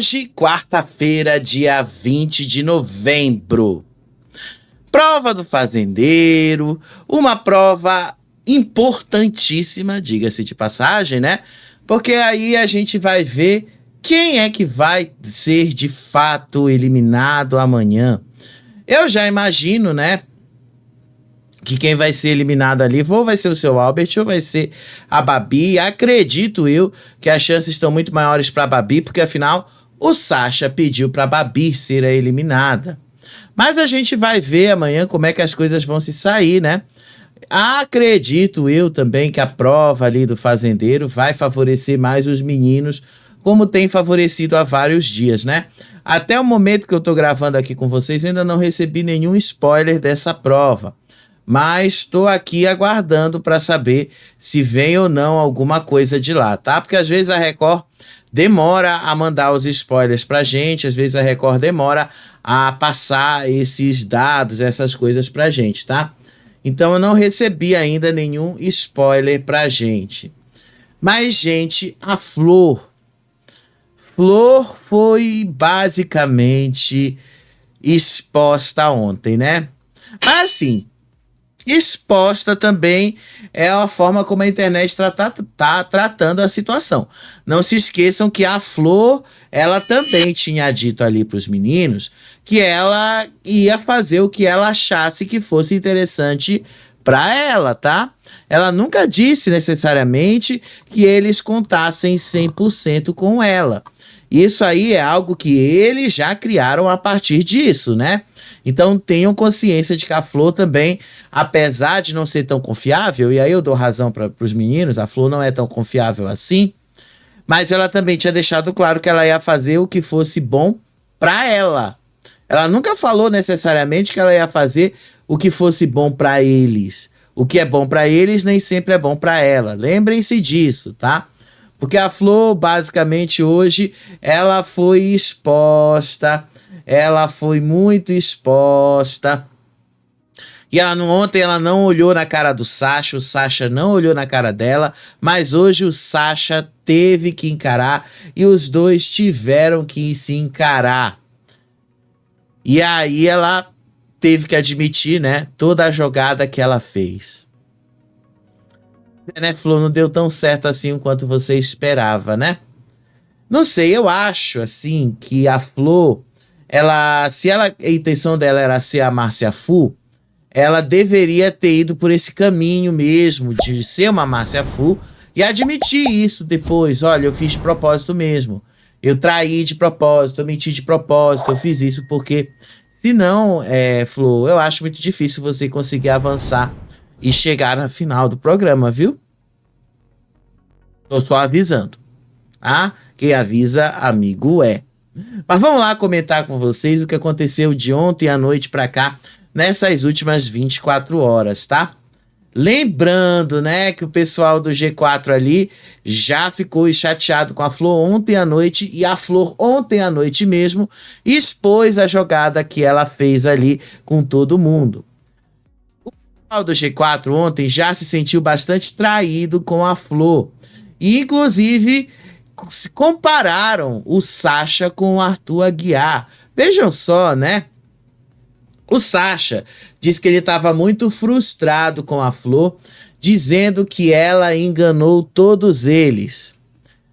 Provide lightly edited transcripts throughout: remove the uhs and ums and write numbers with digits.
Hoje, quarta-feira, dia 20 de novembro. Prova do fazendeiro, uma prova importantíssima, diga-se de passagem, né? Porque aí a gente vai ver quem é que vai ser de fato eliminado amanhã. Eu já imagino, né? Que quem vai ser eliminado ali ou vai ser o seu Albert ou vai ser a Babi. Acredito eu que as chances estão muito maiores para a Babi, porque afinal o Sasha pediu para a Babi ser a eliminada. Mas a gente vai ver amanhã como é que as coisas vão se sair, né? Acredito eu também que a prova ali do fazendeiro vai favorecer mais os meninos, como tem favorecido há vários dias, né? Até o momento que eu tô gravando aqui com vocês, ainda não recebi nenhum spoiler dessa prova. Mas estou aqui aguardando para saber se vem ou não alguma coisa de lá, tá? Porque às vezes a Record demora a mandar os spoilers pra gente, às vezes a Record demora a passar esses dados, essas coisas pra gente, tá? Então eu não recebi ainda nenhum spoiler pra gente. Mas, gente, a Flor foi basicamente exposta ontem, né? Mas assim, exposta também é a forma como a internet tá tratando a situação. Não se esqueçam que a Flor, ela também tinha dito ali para os meninos que ela ia fazer o que ela achasse que fosse interessante para ela, tá? Ela nunca disse necessariamente que eles contassem 100% com ela. Isso aí é algo que eles já criaram a partir disso, né? Então tenham consciência de que a Flor também, apesar de não ser tão confiável, e aí eu dou razão para os meninos, a Flor não é tão confiável assim, mas ela também tinha deixado claro que ela ia fazer o que fosse bom para ela. Ela nunca falou necessariamente que ela ia fazer o que fosse bom para eles. O que é bom para eles nem sempre é bom para ela. Lembrem-se disso, tá? Porque a Flor, basicamente, hoje, ela foi exposta, ela foi muito exposta. E ontem ela não olhou na cara do Sasha, o Sasha não olhou na cara dela, mas hoje o Sasha teve que encarar e os dois tiveram que se encarar. E aí ela teve que admitir, né, toda a jogada que ela fez. Né, Flor, não deu tão certo assim quanto você esperava, né? Não sei, eu acho, assim, que a Flor, a intenção dela era ser a Márcia Fu, ela deveria ter ido por esse caminho mesmo, de ser uma Márcia Fu, e admitir isso depois. Olha, eu fiz de propósito mesmo. Eu traí de propósito, eu menti de propósito, eu fiz isso porque... Senão, Flor, eu acho muito difícil você conseguir avançar e chegar na final do programa, viu? Tô só avisando. Ah, quem avisa, amigo é. Mas vamos lá comentar com vocês o que aconteceu de ontem à noite pra cá, nessas últimas 24 horas, tá? Lembrando, né, que o pessoal do G4 ali já ficou chateado com a Flor ontem à noite, e a Flor ontem à noite mesmo expôs a jogada que ela fez ali com todo mundo. O pessoal do G4 ontem já se sentiu bastante traído com a Flor. E, inclusive, compararam o Sasha com o Arthur Aguiar. Vejam só, né? O Sasha disse que ele estava muito frustrado com a Flor, dizendo que ela enganou todos eles.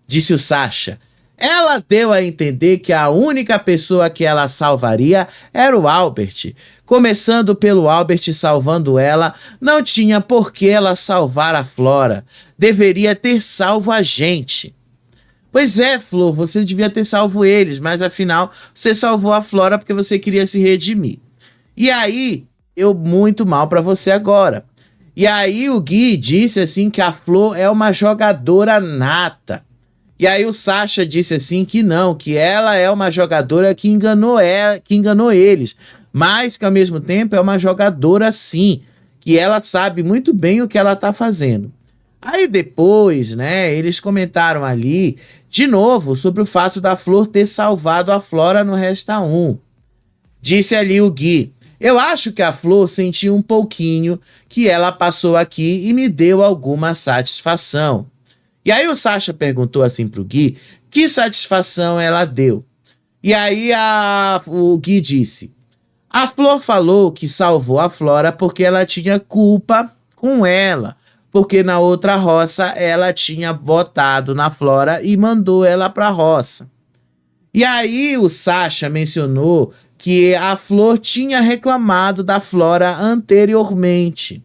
Disse o Sasha. Ela deu a entender que a única pessoa que ela salvaria era o Albert. Começando pelo Albert salvando ela, não tinha por que ela salvar a Flora. Deveria ter salvo a gente. Pois é, Flor, você devia ter salvo eles, mas afinal você salvou a Flora porque você queria se redimir. E aí, eu muito mal pra você agora. E aí o Gui disse assim que a Flor é uma jogadora nata. E aí o Sasha disse assim que não, que ela é uma jogadora que enganou eles. Mas que ao mesmo tempo é uma jogadora sim, que ela sabe muito bem o que ela tá fazendo. Aí depois, né, eles comentaram ali, de novo, sobre o fato da Flor ter salvado a Flora no Resta 1. Disse ali o Gui. Eu acho que a Flor sentiu um pouquinho que ela passou aqui e me deu alguma satisfação. E aí o Sasha perguntou assim pro Gui que satisfação ela deu. E aí o Gui disse: a Flor falou que salvou a Flora porque ela tinha culpa com ela. Porque na outra roça ela tinha botado na Flora e mandou ela pra roça. E aí o Sasha mencionou que a Flor tinha reclamado da Flora anteriormente.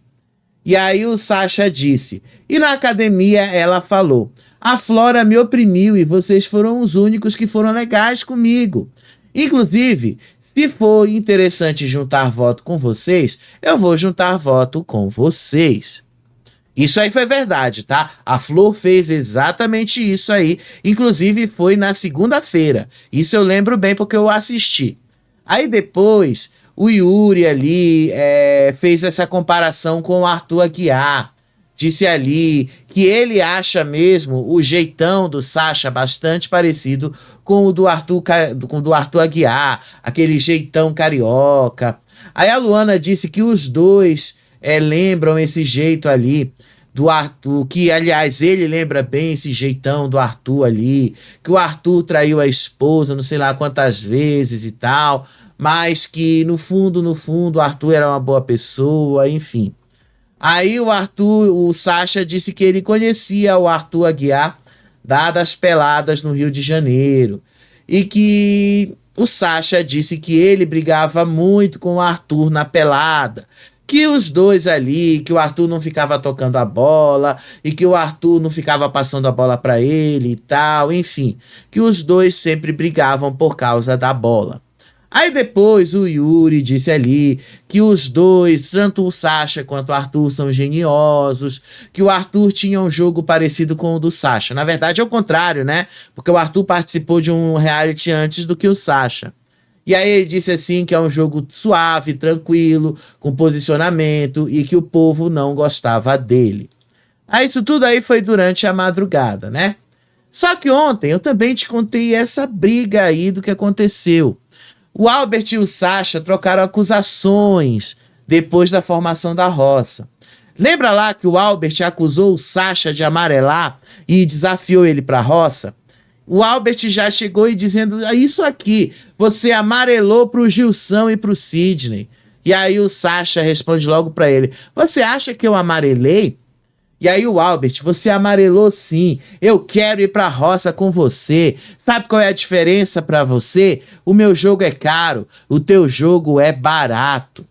E aí o Sasha disse: e na academia ela falou: a Flora me oprimiu e vocês foram os únicos que foram legais comigo. Inclusive, se for interessante juntar voto com vocês, eu vou juntar voto com vocês. Isso aí foi verdade, tá? A Flor fez exatamente isso aí. Inclusive foi na segunda-feira. Isso eu lembro bem porque eu assisti. Aí depois o Yuri ali fez essa comparação com o Arthur Aguiar. Disse ali que ele acha mesmo o jeitão do Sasha bastante parecido com o do Arthur Aguiar, aquele jeitão carioca. Aí a Luana disse que os dois lembram esse jeito ali do Arthur, que aliás ele lembra bem esse jeitão do Arthur ali, que o Arthur traiu a esposa não sei lá quantas vezes e tal, mas que no fundo, o Arthur era uma boa pessoa, enfim. Aí o Sasha disse que ele conhecia o Arthur Aguiar dadas peladas no Rio de Janeiro e que o Sasha disse que ele brigava muito com o Arthur na pelada, que os dois ali, que o Arthur não ficava tocando a bola e que o Arthur não ficava passando a bola para ele e tal, enfim, que os dois sempre brigavam por causa da bola. Aí depois o Yuri disse ali que os dois, tanto o Sasha quanto o Arthur, são geniosos, que o Arthur tinha um jogo parecido com o do Sasha. Na verdade é o contrário, né? Porque o Arthur participou de um reality antes do que o Sasha. E aí ele disse assim que é um jogo suave, tranquilo, com posicionamento e que o povo não gostava dele. Aí isso tudo aí foi durante a madrugada, né? Só que ontem eu também te contei essa briga aí do que aconteceu. O Albert e o Sasha trocaram acusações depois da formação da roça. Lembra lá que o Albert acusou o Sasha de amarelar e desafiou ele para a roça? O Albert já chegou e dizendo: isso aqui, você amarelou pro Gilson e pro Sidney. E aí o Sasha responde logo para ele: você acha que eu amarelei? E aí o Albert: você amarelou sim, eu quero ir pra roça com você. Sabe qual é a diferença pra você? O meu jogo é caro, o teu jogo é barato.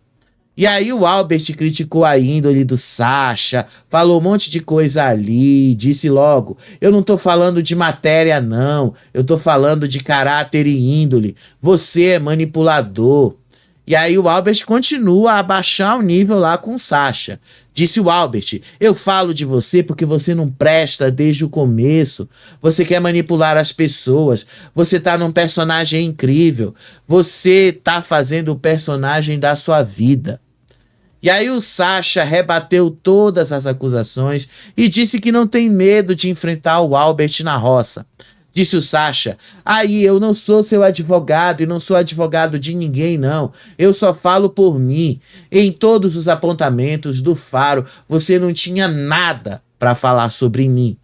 E aí o Albert criticou a índole do Sasha, falou um monte de coisa ali, disse logo: eu não tô falando de matéria não, eu tô falando de caráter e índole, você é manipulador. E aí o Albert continua a abaixar o nível lá com o Sasha. Disse o Albert: eu falo de você porque você não presta desde o começo. Você quer manipular as pessoas. Você tá num personagem incrível. Você tá fazendo o personagem da sua vida. E aí o Sasha rebateu todas as acusações e disse que não tem medo de enfrentar o Albert na roça. Disse o Sasha: aí eu não sou seu advogado e não sou advogado de ninguém não, eu só falo por mim. Em todos os apontamentos do Faro, você não tinha nada para falar sobre mim.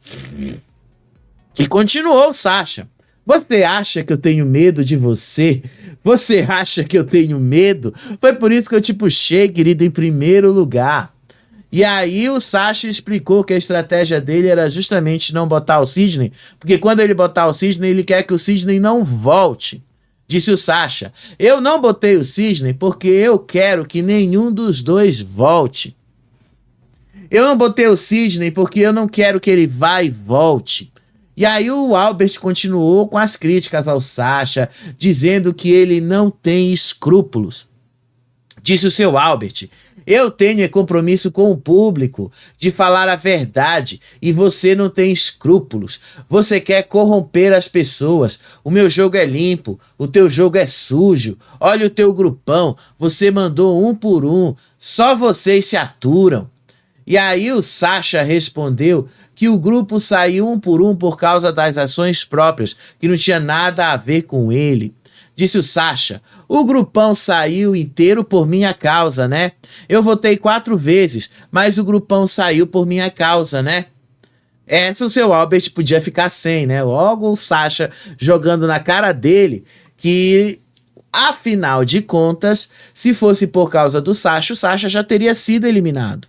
E continuou o Sasha: você acha que eu tenho medo de você? Você acha que eu tenho medo? Foi por isso que eu te puxei, querido, em primeiro lugar. E aí o Sasha explicou que a estratégia dele era justamente não botar o Sidney, porque quando ele botar o Sidney, ele quer que o Sidney não volte. Disse o Sasha: eu não botei o Sidney porque eu quero que nenhum dos dois volte. Eu não botei o Sidney porque eu não quero que ele vá e volte. E aí o Albert continuou com as críticas ao Sasha, dizendo que ele não tem escrúpulos. Disse o seu Albert: eu tenho compromisso com o público de falar a verdade e você não tem escrúpulos. Você quer corromper as pessoas. O meu jogo é limpo, o teu jogo é sujo. Olha o teu grupão, você mandou um por um, só vocês se aturam. E aí o Sasha respondeu que o grupo saiu um por causa das ações próprias, que não tinha nada a ver com ele. Disse o Sasha: o grupão saiu inteiro por minha causa, né? Eu votei 4 vezes, mas o grupão saiu por minha causa, né? Essa o seu Albert podia ficar sem, né? Logo o Sasha jogando na cara dele que, afinal de contas, se fosse por causa do Sasha, o Sasha já teria sido eliminado.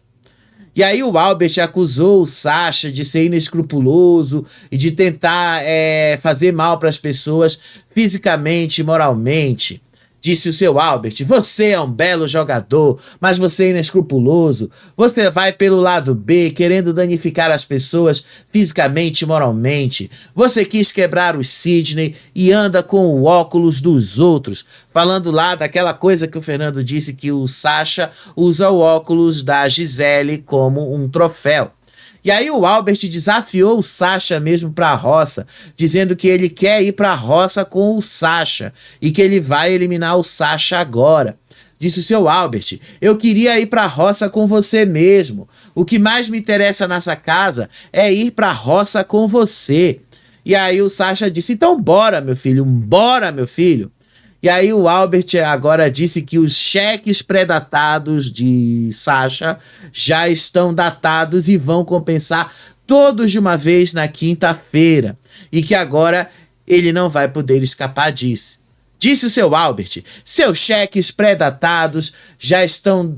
E aí o Albert acusou o Sasha de ser inescrupuloso e de tentar fazer mal para as pessoas fisicamente e moralmente. Disse o seu Albert: você é um belo jogador, mas você é inescrupuloso. Você vai pelo lado B, querendo danificar as pessoas fisicamente e moralmente. Você quis quebrar o Sidney e anda com o óculos dos outros. Falando lá daquela coisa que o Fernando disse, que o Sasha usa o óculos da Gisele como um troféu. E aí o Albert desafiou o Sasha mesmo para a roça, dizendo que ele quer ir para a roça com o Sasha e que ele vai eliminar o Sasha agora. Disse o seu Albert: eu queria ir para a roça com você mesmo. O que mais me interessa nessa casa é ir para a roça com você. E aí o Sasha disse: então bora, meu filho, bora, meu filho. E aí o Albert agora disse que os cheques pré-datados de Sasha já estão datados e vão compensar todos de uma vez na quinta-feira. E que agora ele não vai poder escapar disso. Disse o seu Albert: seus cheques pré-datados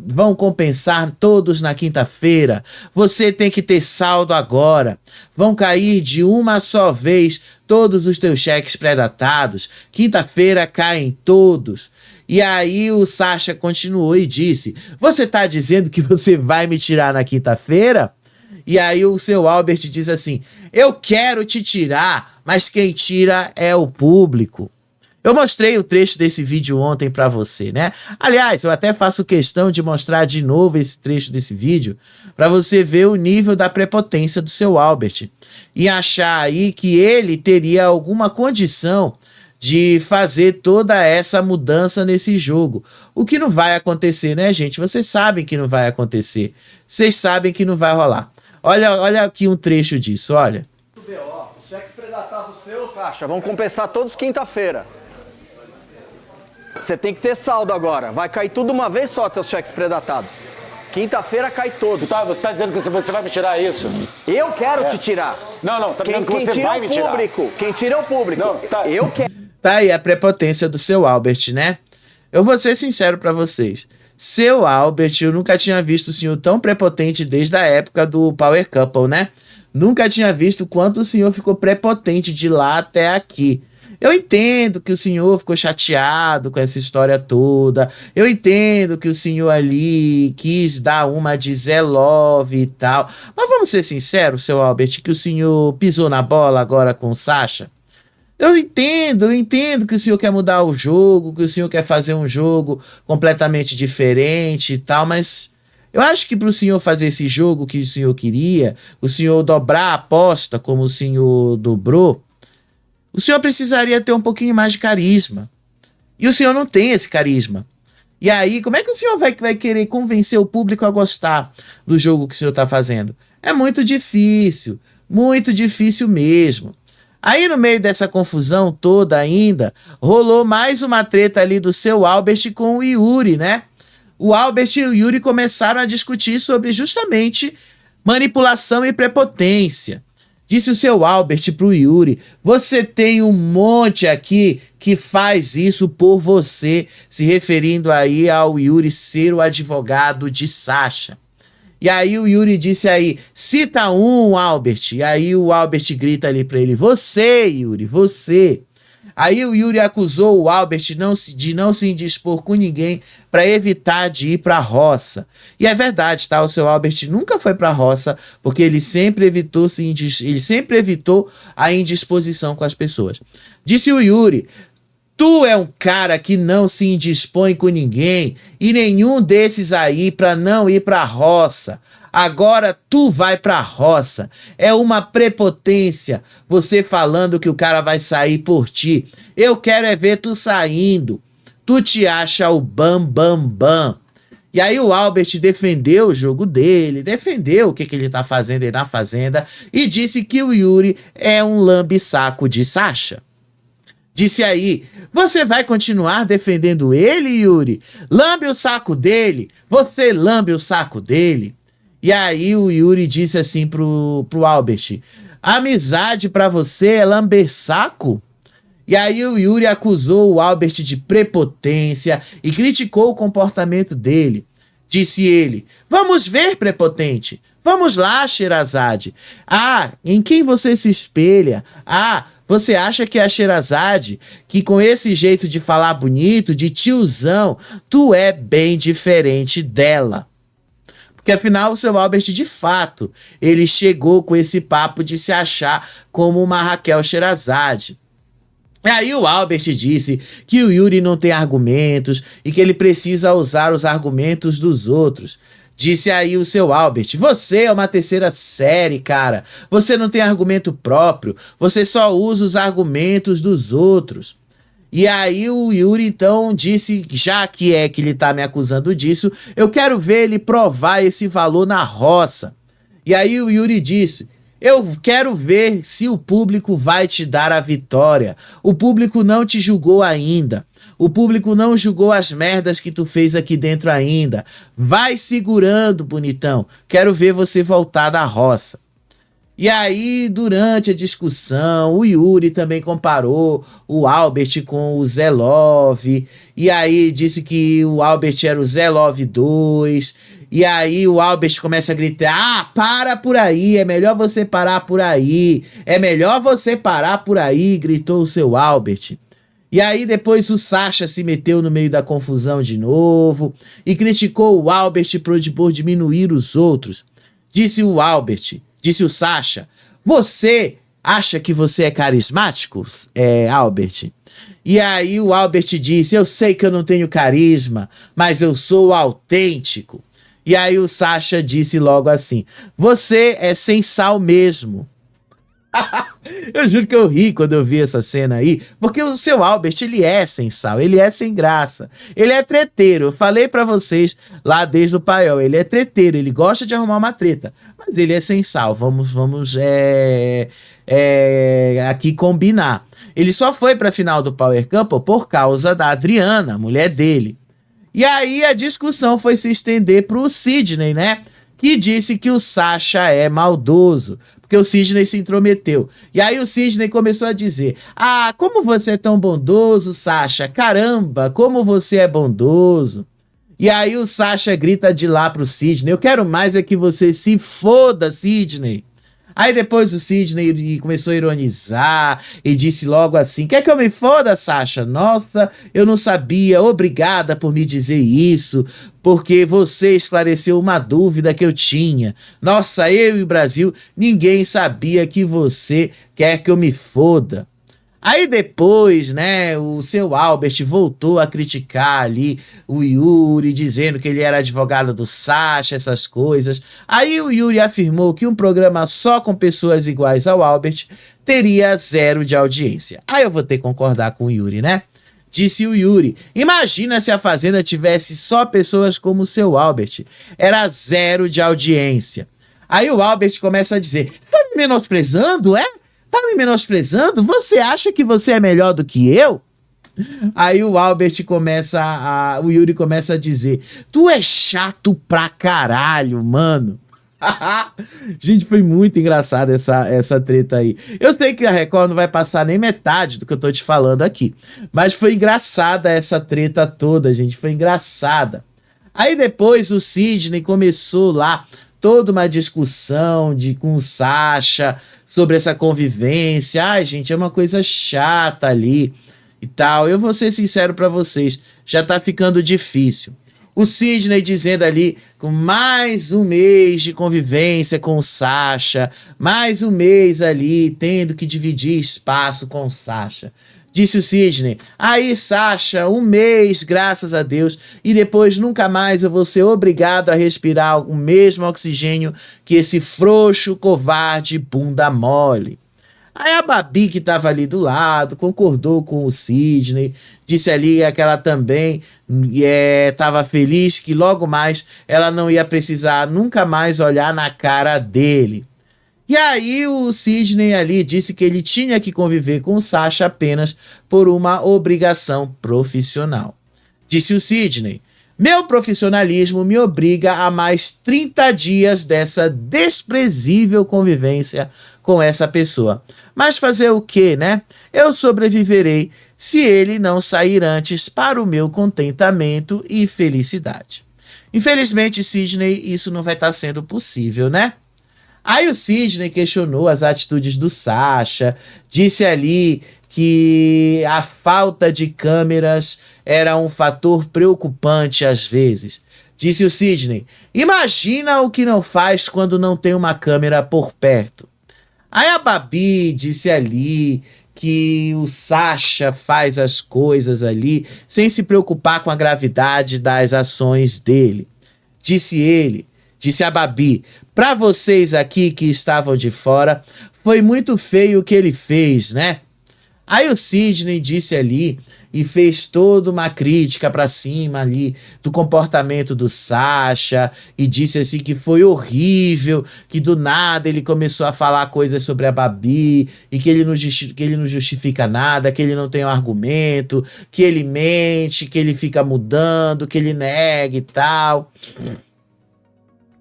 vão compensar todos na quinta-feira. Você tem que ter saldo agora. Vão cair de uma só vez todos os teus cheques pré-datados. Quinta-feira caem todos. E aí o Sasha continuou e disse: você tá dizendo que você vai me tirar na quinta-feira? E aí o seu Albert diz assim: eu quero te tirar, mas quem tira é o público. Eu mostrei o trecho desse vídeo ontem pra você, né? Aliás, eu até faço questão de mostrar de novo esse trecho desse vídeo pra você ver o nível da prepotência do seu Albert e achar aí que ele teria alguma condição de fazer toda essa mudança nesse jogo. O que não vai acontecer, né, gente? Vocês sabem que não vai acontecer. Vocês sabem que não vai rolar. Olha aqui um trecho disso, olha. Os cheques predatados seus, Sasha, vão compensar todos quinta-feira. Você tem que ter saldo agora. Vai cair tudo uma vez só, teus cheques predatados. Quinta-feira cai todos. Tá, você tá dizendo que você vai me tirar isso? Eu quero te tirar. Não, você tá dizendo que você vai me tirar. Quem tira é o público. Não, tá... Eu quero. Tá aí a prepotência do seu Albert, né? Eu vou ser sincero pra vocês. Seu Albert, eu nunca tinha visto o senhor tão prepotente desde a época do Power Couple, né? Nunca tinha visto o quanto o senhor ficou prepotente de lá até aqui. Eu entendo que o senhor ficou chateado com essa história toda. Eu entendo que o senhor ali quis dar uma de Zé Love e tal. Mas vamos ser sinceros, seu Albert, que o senhor pisou na bola agora com o Sasha? Eu entendo que o senhor quer mudar o jogo, que o senhor quer fazer um jogo completamente diferente e tal, mas eu acho que para o senhor fazer esse jogo que o senhor queria, o senhor dobrar a aposta como o senhor dobrou, o senhor precisaria ter um pouquinho mais de carisma. E o senhor não tem esse carisma. E aí, como é que o senhor vai querer convencer o público a gostar do jogo que o senhor está fazendo? É muito difícil mesmo. Aí, no meio dessa confusão toda ainda, rolou mais uma treta ali do seu Albert com o Yuri, né? O Albert e o Yuri começaram a discutir sobre justamente manipulação e prepotência. Disse o seu Albert pro Yuri: você tem um monte aqui que faz isso por você, se referindo aí ao Yuri ser o advogado de Sasha. E aí o Yuri disse aí: cita um, Albert. E aí o Albert grita ali pra ele: você, Yuri, você. Aí o Yuri acusou o Albert de não se indispor com ninguém para evitar de ir para a roça. E é verdade, tá? O seu Albert nunca foi para a roça porque ele sempre evitou a indisposição com as pessoas. Disse o Yuri: tu é um cara que não se indispõe com ninguém e nenhum desses aí para não ir para a roça. Agora tu vai pra roça. É uma prepotência você falando que o cara vai sair por ti. Eu quero é ver tu saindo. Tu te acha o bam, bam, bam. E aí o Albert defendeu o jogo dele, defendeu o que ele tá fazendo aí na fazenda e disse que o Yuri é um lambe-saco de Sasha. Disse aí: você vai continuar defendendo ele, Yuri? Lambe o saco dele. Você lambe o saco dele. E aí o Yuri disse assim pro Albert: amizade pra você é lamber saco? E aí o Yuri acusou o Albert de prepotência e criticou o comportamento dele. Disse ele: vamos ver, prepotente. Vamos lá, Sherazade. Ah, em quem você se espelha? Ah, você acha que é a Sherazade, que com esse jeito de falar bonito, de tiozão, tu é bem diferente dela. Porque afinal o seu Albert, de fato, ele chegou com esse papo de se achar como uma Raquel Sherazade. E aí o Albert disse que o Yuri não tem argumentos e que ele precisa usar os argumentos dos outros. Disse aí o seu Albert: você é uma terceira série, cara. Você não tem argumento próprio. Você só usa os argumentos dos outros. E aí o Yuri então disse, já que é que ele tá me acusando disso, eu quero ver ele provar esse valor na roça. E aí o Yuri disse: eu quero ver se o público vai te dar a vitória. O público não te julgou ainda. O público não julgou as merdas que tu fez aqui dentro ainda. Vai segurando, bonitão. Quero ver você voltar da roça. E aí, durante a discussão, o Yuri também comparou o Albert com o Zelov. E aí disse que o Albert era o Zelov 2. E aí o Albert começa a gritar: ah, para por aí, é melhor você parar por aí. É melhor você parar por aí, gritou o seu Albert. E aí depois o Sasha se meteu no meio da confusão de novo e criticou o Albert por diminuir os outros. Disse o Sasha: você acha que você é carismático, Albert? E aí o Albert disse: eu sei que eu não tenho carisma, mas eu sou autêntico. E aí o Sasha disse logo assim: você é sem sal mesmo. Eu juro que eu ri quando eu vi essa cena aí, porque o seu Albert, ele é sem sal, ele é sem graça, ele é treteiro. Eu falei pra vocês lá desde o paiol, ele é treteiro, ele gosta de arrumar uma treta, mas ele é sem sal. Vamos aqui combinar. Ele só foi pra final do Power Couple por causa da Adriana, mulher dele. E aí a discussão foi se estender pro Sidney, né? Que disse que o Sasha é maldoso, porque o Sidney se intrometeu. E aí o Sidney começou a dizer: ah, como você é tão bondoso, Sasha. Caramba, como você é bondoso. E aí o Sasha grita de lá pro Sidney: eu quero mais é que você se foda, Sidney. Aí depois o Sidney começou a ironizar e disse logo assim: quer que eu me foda, Sasha? Nossa, eu não sabia, obrigada por me dizer isso, porque você esclareceu uma dúvida que eu tinha. Nossa, eu e o Brasil, ninguém sabia que você quer que eu me foda. Aí depois, né, o seu Albert voltou a criticar ali o Yuri, dizendo que ele era advogado do Sasha, essas coisas. Aí o Yuri afirmou que um programa só com pessoas iguais ao Albert teria 0 de audiência. Aí eu vou ter que concordar com o Yuri, né? Disse o Yuri: imagina se a Fazenda tivesse só pessoas como o seu Albert. Era 0 de audiência. Aí o Albert começa a dizer: tá me menosprezando, é? Tá me menosprezando? Você acha que você é melhor do que eu? Aí o o Yuri começa a dizer: tu é chato pra caralho, mano. Gente, foi muito engraçada essa treta aí. Eu sei que a Record não vai passar nem metade do que eu tô te falando aqui, mas foi engraçada essa treta toda, gente, foi engraçada. Aí depois o Sidney começou lá toda uma discussão com o Sasha sobre essa convivência. Ai, gente, é uma coisa chata ali e tal. Eu vou ser sincero pra vocês, já tá ficando difícil. O Sidney dizendo ali, com mais um mês de convivência com o Sasha, mais um mês ali, tendo que dividir espaço com o Sasha. Disse o Sidney: aí, Sasha, um mês, graças a Deus, e depois nunca mais eu vou ser obrigado a respirar o mesmo oxigênio que esse frouxo, covarde, bunda mole. Aí a Babi, que estava ali do lado, concordou com o Sidney, disse ali que ela também estava feliz que logo mais ela não ia precisar nunca mais olhar na cara dele. E aí o Sidney ali disse que ele tinha que conviver com o Sasha apenas por uma obrigação profissional. Disse o Sidney: meu profissionalismo me obriga a mais 30 dias dessa desprezível convivência com essa pessoa. Mas fazer o quê, né? Eu sobreviverei se ele não sair antes para o meu contentamento e felicidade. Infelizmente, Sidney, isso não vai estar sendo possível, né? Aí o Sidney questionou as atitudes do Sasha, disse ali que a falta de câmeras era um fator preocupante às vezes. Disse o Sidney, imagina o que não faz quando não tem uma câmera por perto. Aí a Babi disse ali que o Sasha faz as coisas ali sem se preocupar com a gravidade das ações dele. Disse a Babi, para vocês aqui que estavam de fora, foi muito feio o que ele fez, né? Aí o Sidney disse ali e fez toda uma crítica para cima ali do comportamento do Sasha e disse assim que foi horrível, que do nada ele começou a falar coisas sobre a Babi e que ele não justifica nada, que ele não tem um argumento, que ele mente, que ele fica mudando, que ele nega e tal.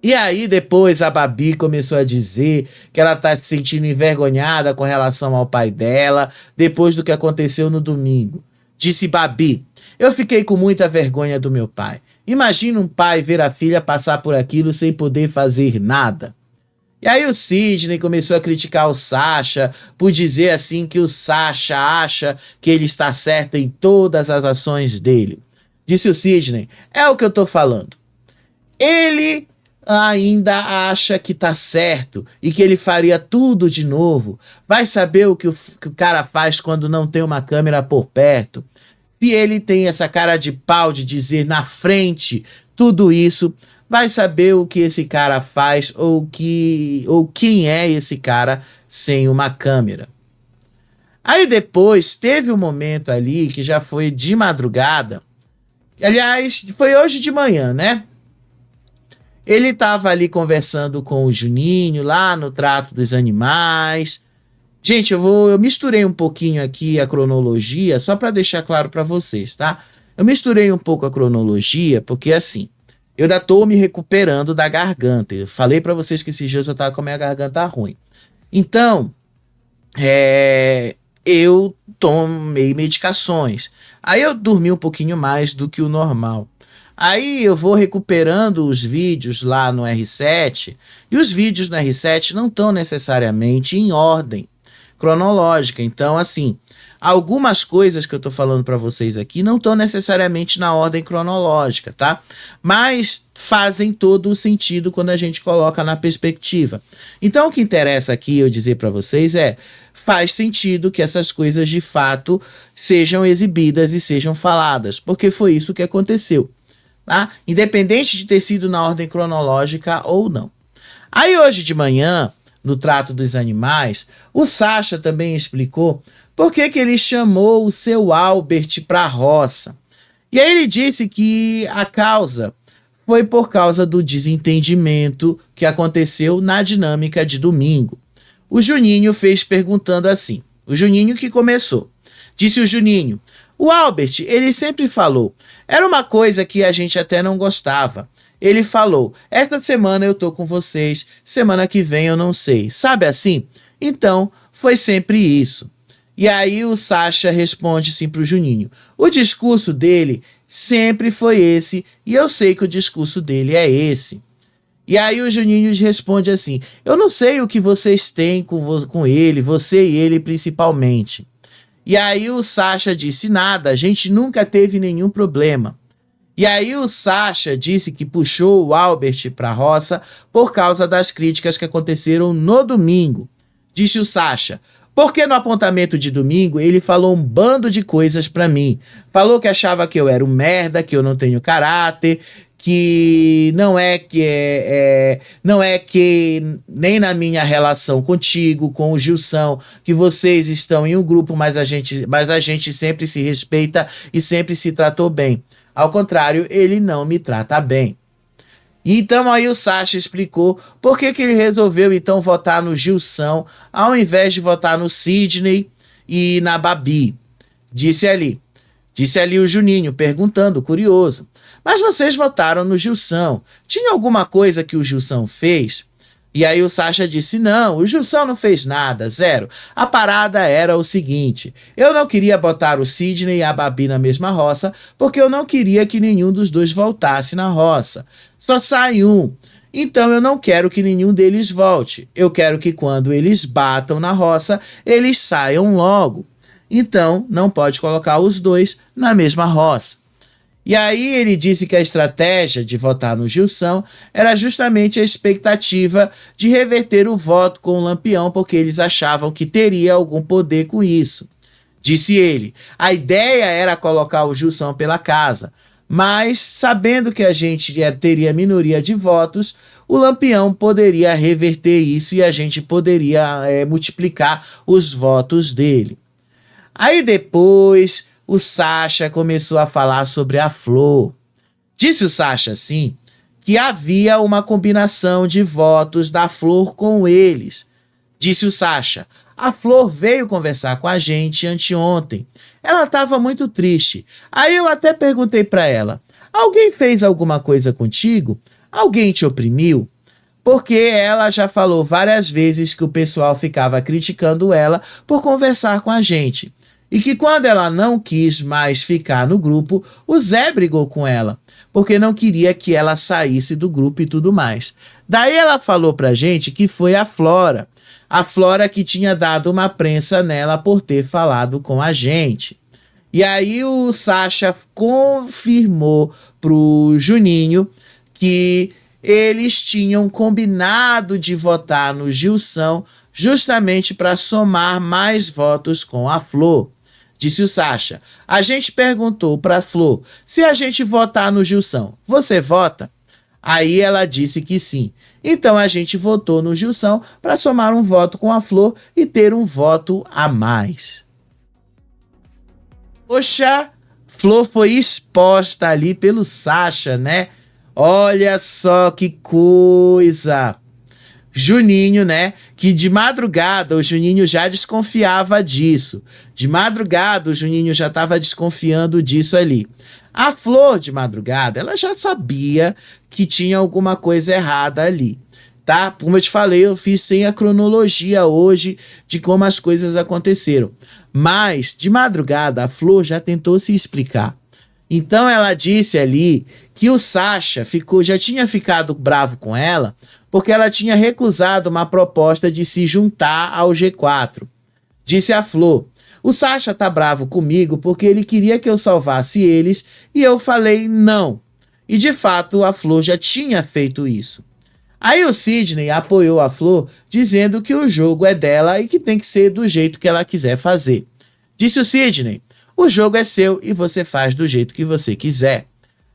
E aí depois a Babi começou a dizer que ela tá se sentindo envergonhada com relação ao pai dela, depois do que aconteceu no domingo. Disse Babi, eu fiquei com muita vergonha do meu pai. Imagina um pai ver a filha passar por aquilo sem poder fazer nada. E aí o Sidney começou a criticar o Sasha por dizer assim que o Sasha acha que ele está certo em todas as ações dele. Disse o Sidney, é o que eu tô falando. Ele ainda acha que tá certo e que ele faria tudo de novo. Vai saber o que o cara faz quando não tem uma câmera por perto. Se ele tem essa cara de pau de dizer na frente tudo isso, vai saber o que esse cara faz ou quem é esse cara sem uma câmera. Aí depois teve um momento ali que já foi de madrugada. Aliás, foi hoje de manhã, né? Ele estava ali conversando com o Juninho, lá no trato dos animais. Gente, eu misturei um pouquinho aqui a cronologia, só para deixar claro para vocês, tá? Eu misturei um pouco a cronologia, porque assim, eu ainda tô me recuperando da garganta. Eu falei para vocês que esses dias eu tava com a minha garganta ruim. Então, eu tomei medicações. Aí eu dormi um pouquinho mais do que o normal. Aí eu vou recuperando os vídeos lá no R7, e os vídeos no R7 não estão necessariamente em ordem cronológica. Então, assim, algumas coisas que eu tô falando para vocês aqui não estão necessariamente na ordem cronológica, tá? Mas fazem todo o sentido quando a gente coloca na perspectiva. Então, o que interessa aqui eu dizer para vocês faz sentido que essas coisas de fato sejam exibidas e sejam faladas, porque foi isso que aconteceu. Tá? Independente de ter sido na ordem cronológica ou não. Aí hoje de manhã, no trato dos animais, o Sasha também explicou por que ele chamou o seu Albert para a roça. E aí ele disse que a causa foi por causa do desentendimento que aconteceu na dinâmica de domingo. O Juninho fez perguntando assim, o Juninho que começou. Disse o Juninho, o Albert, ele sempre falou, era uma coisa que a gente até não gostava. Ele falou, esta semana eu tô com vocês, semana que vem eu não sei. Sabe assim? Então, foi sempre isso. E aí o Sasha responde assim pro Juninho, o discurso dele sempre foi esse, e eu sei que o discurso dele é esse. E aí o Juninho responde assim, eu não sei o que vocês têm com ele, você e ele principalmente. E aí o Sasha disse, nada, a gente nunca teve nenhum problema. E aí o Sasha disse que puxou o Albert para a roça por causa das críticas que aconteceram no domingo. Disse o Sasha, porque no apontamento de domingo ele falou um bando de coisas para mim. Falou que achava que eu era um merda, que eu não tenho caráter, que não é que nem na minha relação contigo, com o Gilson, que vocês estão em um grupo, mas a gente sempre se respeita e sempre se tratou bem. Ao contrário, ele não me trata bem. Então aí o Sasha explicou por que ele resolveu então votar no Gilson ao invés de votar no Sidney e na Babi. Disse ali o Juninho, perguntando, curioso. Mas vocês votaram no Gilson. Tinha alguma coisa que o Gilson fez? E aí o Sasha disse, não, o Gilson não fez nada, zero. A parada era o seguinte, eu não queria botar o Sidney e a Babi na mesma roça, porque eu não queria que nenhum dos dois voltasse na roça. Só sai um. Então eu não quero que nenhum deles volte. Eu quero que quando eles batam na roça, eles saiam logo. Então não pode colocar os dois na mesma roça. E aí ele disse que a estratégia de votar no Gilson era justamente a expectativa de reverter o voto com o Lampião, porque eles achavam que teria algum poder com isso. Disse ele, a ideia era colocar o Gilson pela casa, mas sabendo que a gente teria minoria de votos, o Lampião poderia reverter isso e a gente poderia multiplicar os votos dele. Aí depois o Sasha começou a falar sobre a Flor. Disse o Sasha, assim, que havia uma combinação de votos da Flor com eles. Disse o Sasha, a Flor veio conversar com a gente anteontem. Ela estava muito triste. Aí eu até perguntei para ela, alguém fez alguma coisa contigo? Alguém te oprimiu? Porque ela já falou várias vezes que o pessoal ficava criticando ela por conversar com a gente. E que quando ela não quis mais ficar no grupo, o Zé brigou com ela, porque não queria que ela saísse do grupo e tudo mais. Daí ela falou pra gente que foi a Flora que tinha dado uma prensa nela por ter falado com a gente. E aí o Sasha confirmou pro Juninho que eles tinham combinado de votar no Gilson justamente para somar mais votos com a Flor. Disse o Sasha, a gente perguntou para a Flor, se a gente votar no Gilson, você vota? Aí ela disse que sim. Então a gente votou no Gilson para somar um voto com a Flor e ter um voto a mais. Poxa, Flor foi exposta ali pelo Sasha, né? Olha só que coisa! Juninho, né? Que de madrugada o Juninho já desconfiava disso. De madrugada o Juninho já estava desconfiando disso ali. A Flor, de madrugada, ela já sabia que tinha alguma coisa errada ali, tá? Como eu te falei, eu fiz sem a cronologia hoje de como as coisas aconteceram. Mas, de madrugada, a Flor já tentou se explicar. Então ela disse ali que o Sasha já tinha ficado bravo com ela porque ela tinha recusado uma proposta de se juntar ao G4. Disse a Flor, o Sasha tá bravo comigo porque ele queria que eu salvasse eles e eu falei não. E de fato a Flor já tinha feito isso. Aí o Sidney apoiou a Flor dizendo que o jogo é dela e que tem que ser do jeito que ela quiser fazer. Disse o Sidney, o jogo é seu e você faz do jeito que você quiser.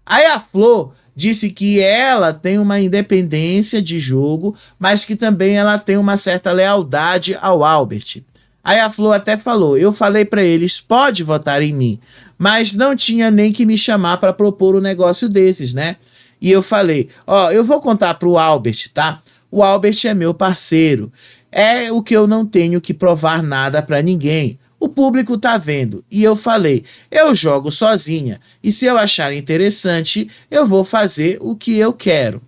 Aí a Flor disse que ela tem uma independência de jogo, mas que também ela tem uma certa lealdade ao Albert. Aí a Flor até falou, eu falei para eles, pode votar em mim, mas não tinha nem que me chamar para propor um negócio desses, né? E eu falei, eu vou contar pro Albert, tá? O Albert é meu parceiro, é o que eu não tenho que provar nada para ninguém. O público tá vendo. E eu falei, eu jogo sozinha. E se eu achar interessante, eu vou fazer o que eu quero.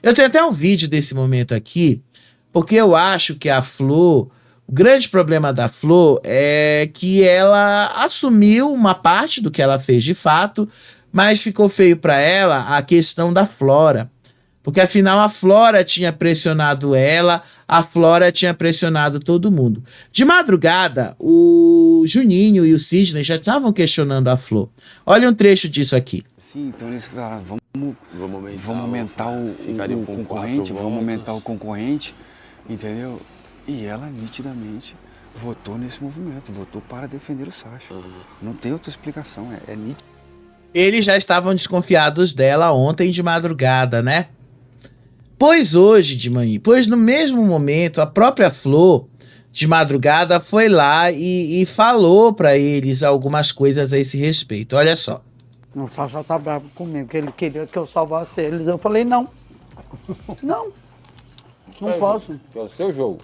Eu tenho até um vídeo desse momento aqui, porque eu acho que a Flor, o grande problema da Flor é que ela assumiu uma parte do que ela fez de fato, mas ficou feio para ela a questão da Flora. Porque afinal a Flora tinha pressionado ela, a Flora tinha pressionado todo mundo. De madrugada, o Juninho e o Sidney já estavam questionando a Flor. Olha um trecho disso aqui. Sim, então eles falaram, vamos aumentar o concorrente, vamos aumentar o concorrente, entendeu? E ela nitidamente votou nesse movimento, votou para defender o Sasha. Não tem outra explicação, é nítido. Eles já estavam desconfiados dela ontem de madrugada, né? Pois hoje de manhã, pois no mesmo momento, a própria Flor, de madrugada, foi lá e falou para eles algumas coisas a esse respeito. Olha só. O Sasha tá bravo comigo, que ele queria que eu salvasse eles. Eu falei, não. Não posso. É o seu jogo.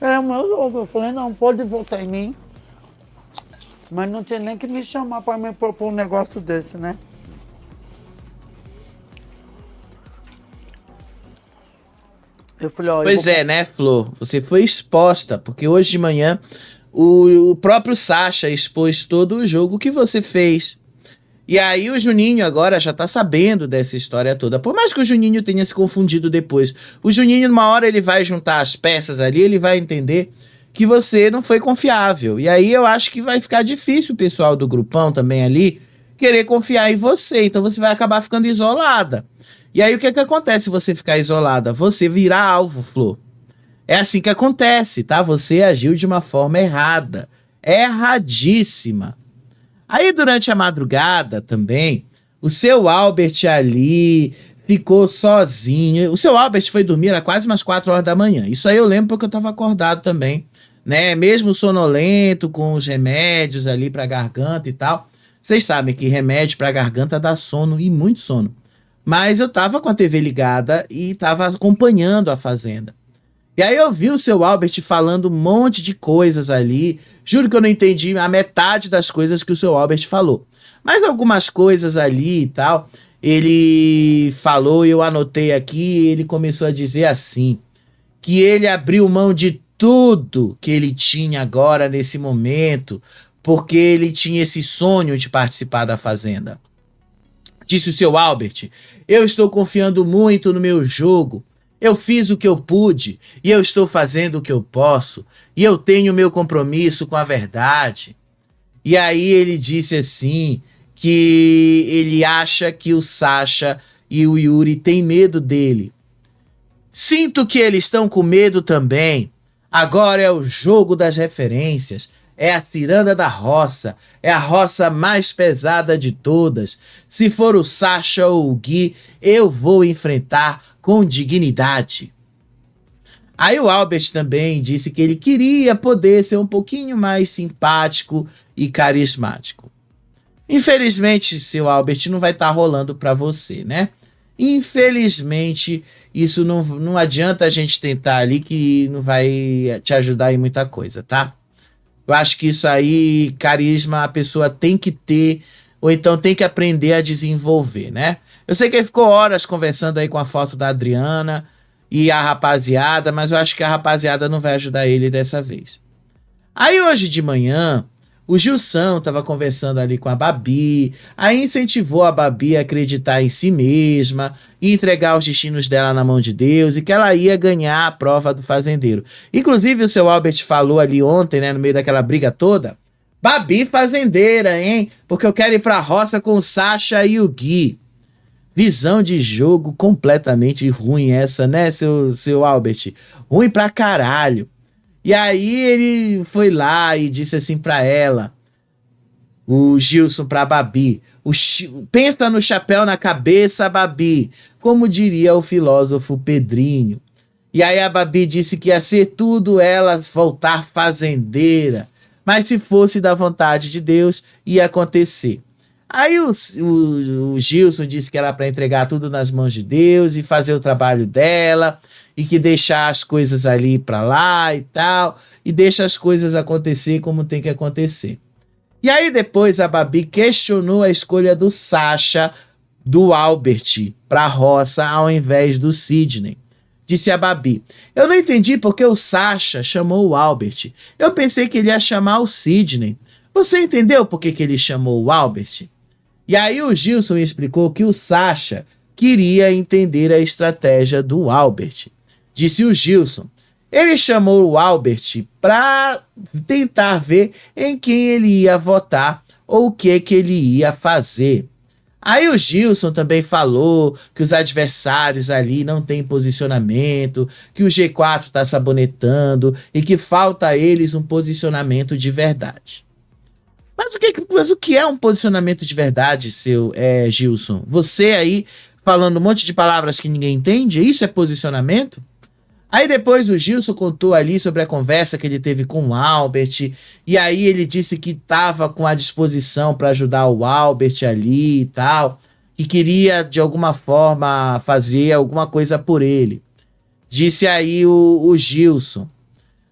É o meu jogo. Eu falei, não, pode votar em mim. Mas não tinha nem que me chamar para me propor um negócio desse, né? Eu falei, ó... Pois é, né, Flor? Você foi exposta, porque hoje de manhã o próprio Sasha expôs todo o jogo que você fez. E aí o Juninho agora já tá sabendo dessa história toda. Por mais que o Juninho tenha se confundido depois, o Juninho, numa hora, ele vai juntar as peças ali, ele vai entender que você não foi confiável. E aí eu acho que vai ficar difícil o pessoal do grupão também ali querer confiar em você. Então você vai acabar ficando isolada. E aí o que acontece se você ficar isolada? Você virar alvo, Flor. É assim que acontece, tá? Você agiu de uma forma errada. Erradíssima. Aí, durante a madrugada também, o seu Albert ali ficou sozinho. O seu Albert foi dormir a quase umas 4 horas da manhã. Isso aí eu lembro porque eu estava acordado também, né? Mesmo sonolento, com os remédios ali para garganta e tal. Vocês sabem que remédio para garganta dá sono e muito sono. Mas eu estava com a TV ligada e estava acompanhando a Fazenda. E aí eu vi o seu Albert falando um monte de coisas ali. Juro que eu não entendi a metade das coisas que o seu Albert falou. Mas algumas coisas ali e tal, ele falou e eu anotei aqui, ele começou a dizer assim, que ele abriu mão de tudo que ele tinha agora nesse momento, porque ele tinha esse sonho de participar da Fazenda. Disse o seu Albert, eu estou confiando muito no meu jogo. Eu fiz o que eu pude e eu estou fazendo o que eu posso e eu tenho meu compromisso com a verdade. E aí ele disse assim que ele acha que o Sasha e o Yuri têm medo dele. Sinto que eles estão com medo também. Agora é o jogo das referências. É a ciranda da roça. É a roça mais pesada de todas. Se for o Sasha ou o Gui, eu vou enfrentar com dignidade. Aí o Albert também disse que ele queria poder ser um pouquinho mais simpático e carismático. Infelizmente, seu Albert, não vai estar rolando para você, né? Infelizmente, isso não adianta a gente tentar ali, que não vai te ajudar em muita coisa, tá? Eu acho que isso aí, carisma, a pessoa tem que ter, ou então tem que aprender a desenvolver, né? Eu sei que ele ficou horas conversando aí com a foto da Adriana e a rapaziada, mas eu acho que a rapaziada não vai ajudar ele dessa vez. Aí hoje de manhã, o Gilson estava conversando ali com a Babi, aí incentivou a Babi a acreditar em si mesma e entregar os destinos dela na mão de Deus e que ela ia ganhar a prova do fazendeiro. Inclusive o seu Albert falou ali ontem, né, no meio daquela briga toda, Babi fazendeira, hein? Porque eu quero ir pra roça com o Sasha e o Gui. Visão de jogo completamente ruim essa, né, seu Albert? Ruim pra caralho. E aí ele foi lá e disse assim pra ela, o Gilson pra Babi, pensa no chapéu na cabeça, Babi, como diria o filósofo Pedrinho. E aí a Babi disse que ia ser tudo ela voltar fazendeira, mas se fosse da vontade de Deus, ia acontecer. Aí o Gilson disse que era para entregar tudo nas mãos de Deus e fazer o trabalho dela e que deixar as coisas ali para lá e tal, e deixa as coisas acontecer como tem que acontecer. E aí depois a Babi questionou a escolha do Sasha, do Albert, para a roça ao invés do Sidney. Disse a Babi, eu não entendi porque o Sasha chamou o Albert. Eu pensei que ele ia chamar o Sidney. Você entendeu por que ele chamou o Albert? E aí o Gilson explicou que o Sasha queria entender a estratégia do Albert. Disse o Gilson, ele chamou o Albert para tentar ver em quem ele ia votar ou o que ele ia fazer. Aí o Gilson também falou que os adversários ali não têm posicionamento, que o G4 está sabonetando e que falta a eles um posicionamento de verdade. Mas o que é um posicionamento de verdade, seu Gilson? Você aí falando um monte de palavras que ninguém entende, isso é posicionamento? Aí depois o Gilson contou ali sobre a conversa que ele teve com o Albert, e aí ele disse que estava com a disposição para ajudar o Albert ali e tal, que queria de alguma forma fazer alguma coisa por ele. Disse aí o Gilson.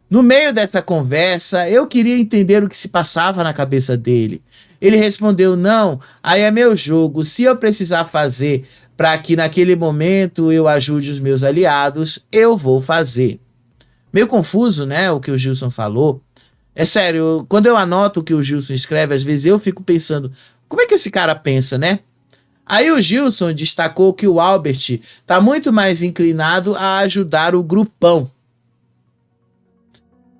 No meio dessa conversa, eu queria entender o que se passava na cabeça dele. Ele respondeu, não, aí é meu jogo, se eu precisar fazer para que naquele momento eu ajude os meus aliados, eu vou fazer. Meio confuso, né, o que o Gilson falou. É sério, quando eu anoto o que o Gilson escreve, às vezes eu fico pensando, como é que esse cara pensa, né? Aí o Gilson destacou que o Albert está muito mais inclinado a ajudar o grupão.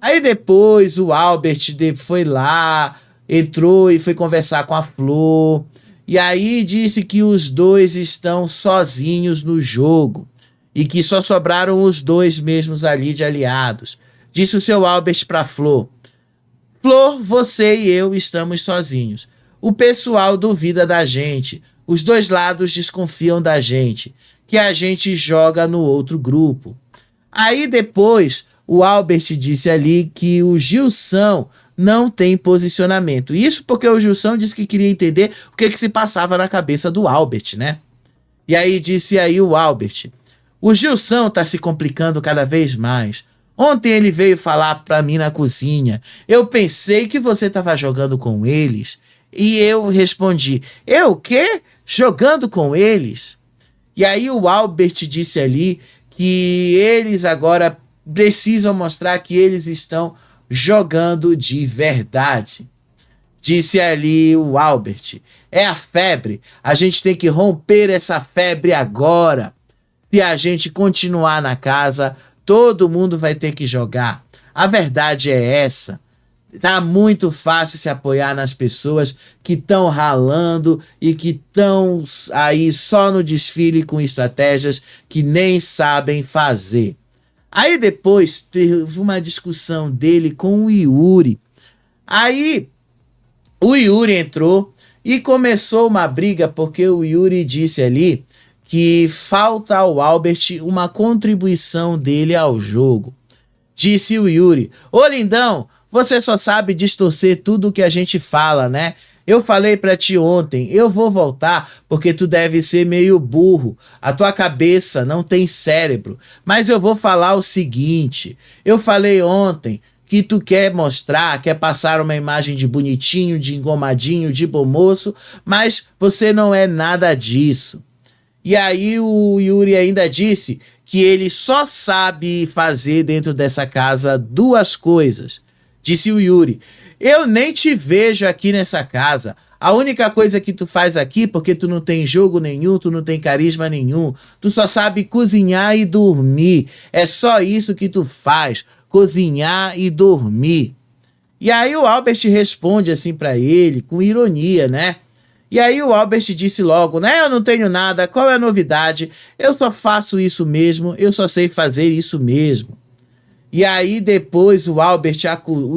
Aí depois o Albert foi lá, entrou e foi conversar com a Flor. E aí disse que os dois estão sozinhos no jogo. E que só sobraram os dois mesmos ali de aliados. Disse o seu Albert para Flor. Flor, você e eu estamos sozinhos. O pessoal duvida da gente. Os dois lados desconfiam da gente. Que a gente joga no outro grupo. Aí depois o Albert disse ali que o Gilson não tem posicionamento. Isso porque o Gilson disse que queria entender o que se passava na cabeça do Albert, né? E aí disse aí o Albert, o Gilson tá se complicando cada vez mais. Ontem ele veio falar pra mim na cozinha. Eu pensei que você tava jogando com eles. E eu respondi, eu o quê? Jogando com eles? E aí o Albert disse ali que eles agora precisam mostrar que eles estão jogando de verdade. Disse ali o Albert, é a febre, a gente tem que romper essa febre agora. Se a gente continuar na casa, todo mundo vai ter que jogar. A verdade é essa. Tá muito fácil se apoiar nas pessoas que estão ralando e que estão aí só no desfile com estratégias que nem sabem fazer. Aí depois teve uma discussão dele com o Yuri. Aí o Yuri entrou e começou uma briga porque o Yuri disse ali que falta ao Albert uma contribuição dele ao jogo. Disse o Yuri, ô lindão, você só sabe distorcer tudo o que a gente fala, né? Eu falei pra ti ontem, eu vou voltar porque tu deve ser meio burro. A tua cabeça não tem cérebro. Mas eu vou falar o seguinte, eu falei ontem que tu quer mostrar, quer passar uma imagem de bonitinho, de engomadinho, de bom moço, mas você não é nada disso. E aí o Yuri ainda disse que ele só sabe fazer dentro dessa casa duas coisas. Disse o Yuri, eu nem te vejo aqui nessa casa. A única coisa que tu faz aqui, porque tu não tem jogo nenhum, tu não tem carisma nenhum, tu só sabe cozinhar e dormir. É só isso que tu faz, cozinhar e dormir. E aí o Albert responde assim pra ele, com ironia, né? E aí o Albert disse logo, né? Eu não tenho nada, qual é a novidade? Eu só faço isso mesmo, eu só sei fazer isso mesmo. E aí depois o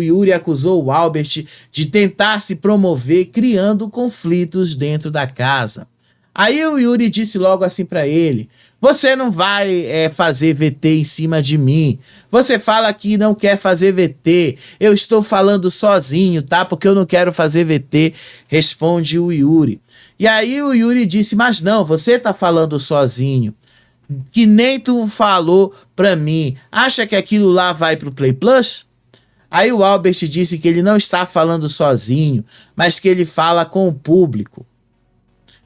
Yuri acusou o Albert de tentar se promover criando conflitos dentro da casa. Aí o Yuri disse logo assim pra ele, você não vai fazer VT em cima de mim. Você fala que não quer fazer VT. Eu estou falando sozinho, tá? Porque eu não quero fazer VT, responde o Yuri. E aí o Yuri disse, mas não, você tá falando sozinho. Que nem tu falou pra mim. Acha que aquilo lá vai pro Play Plus? Aí o Albert disse que ele não está falando sozinho, mas que ele fala com o público.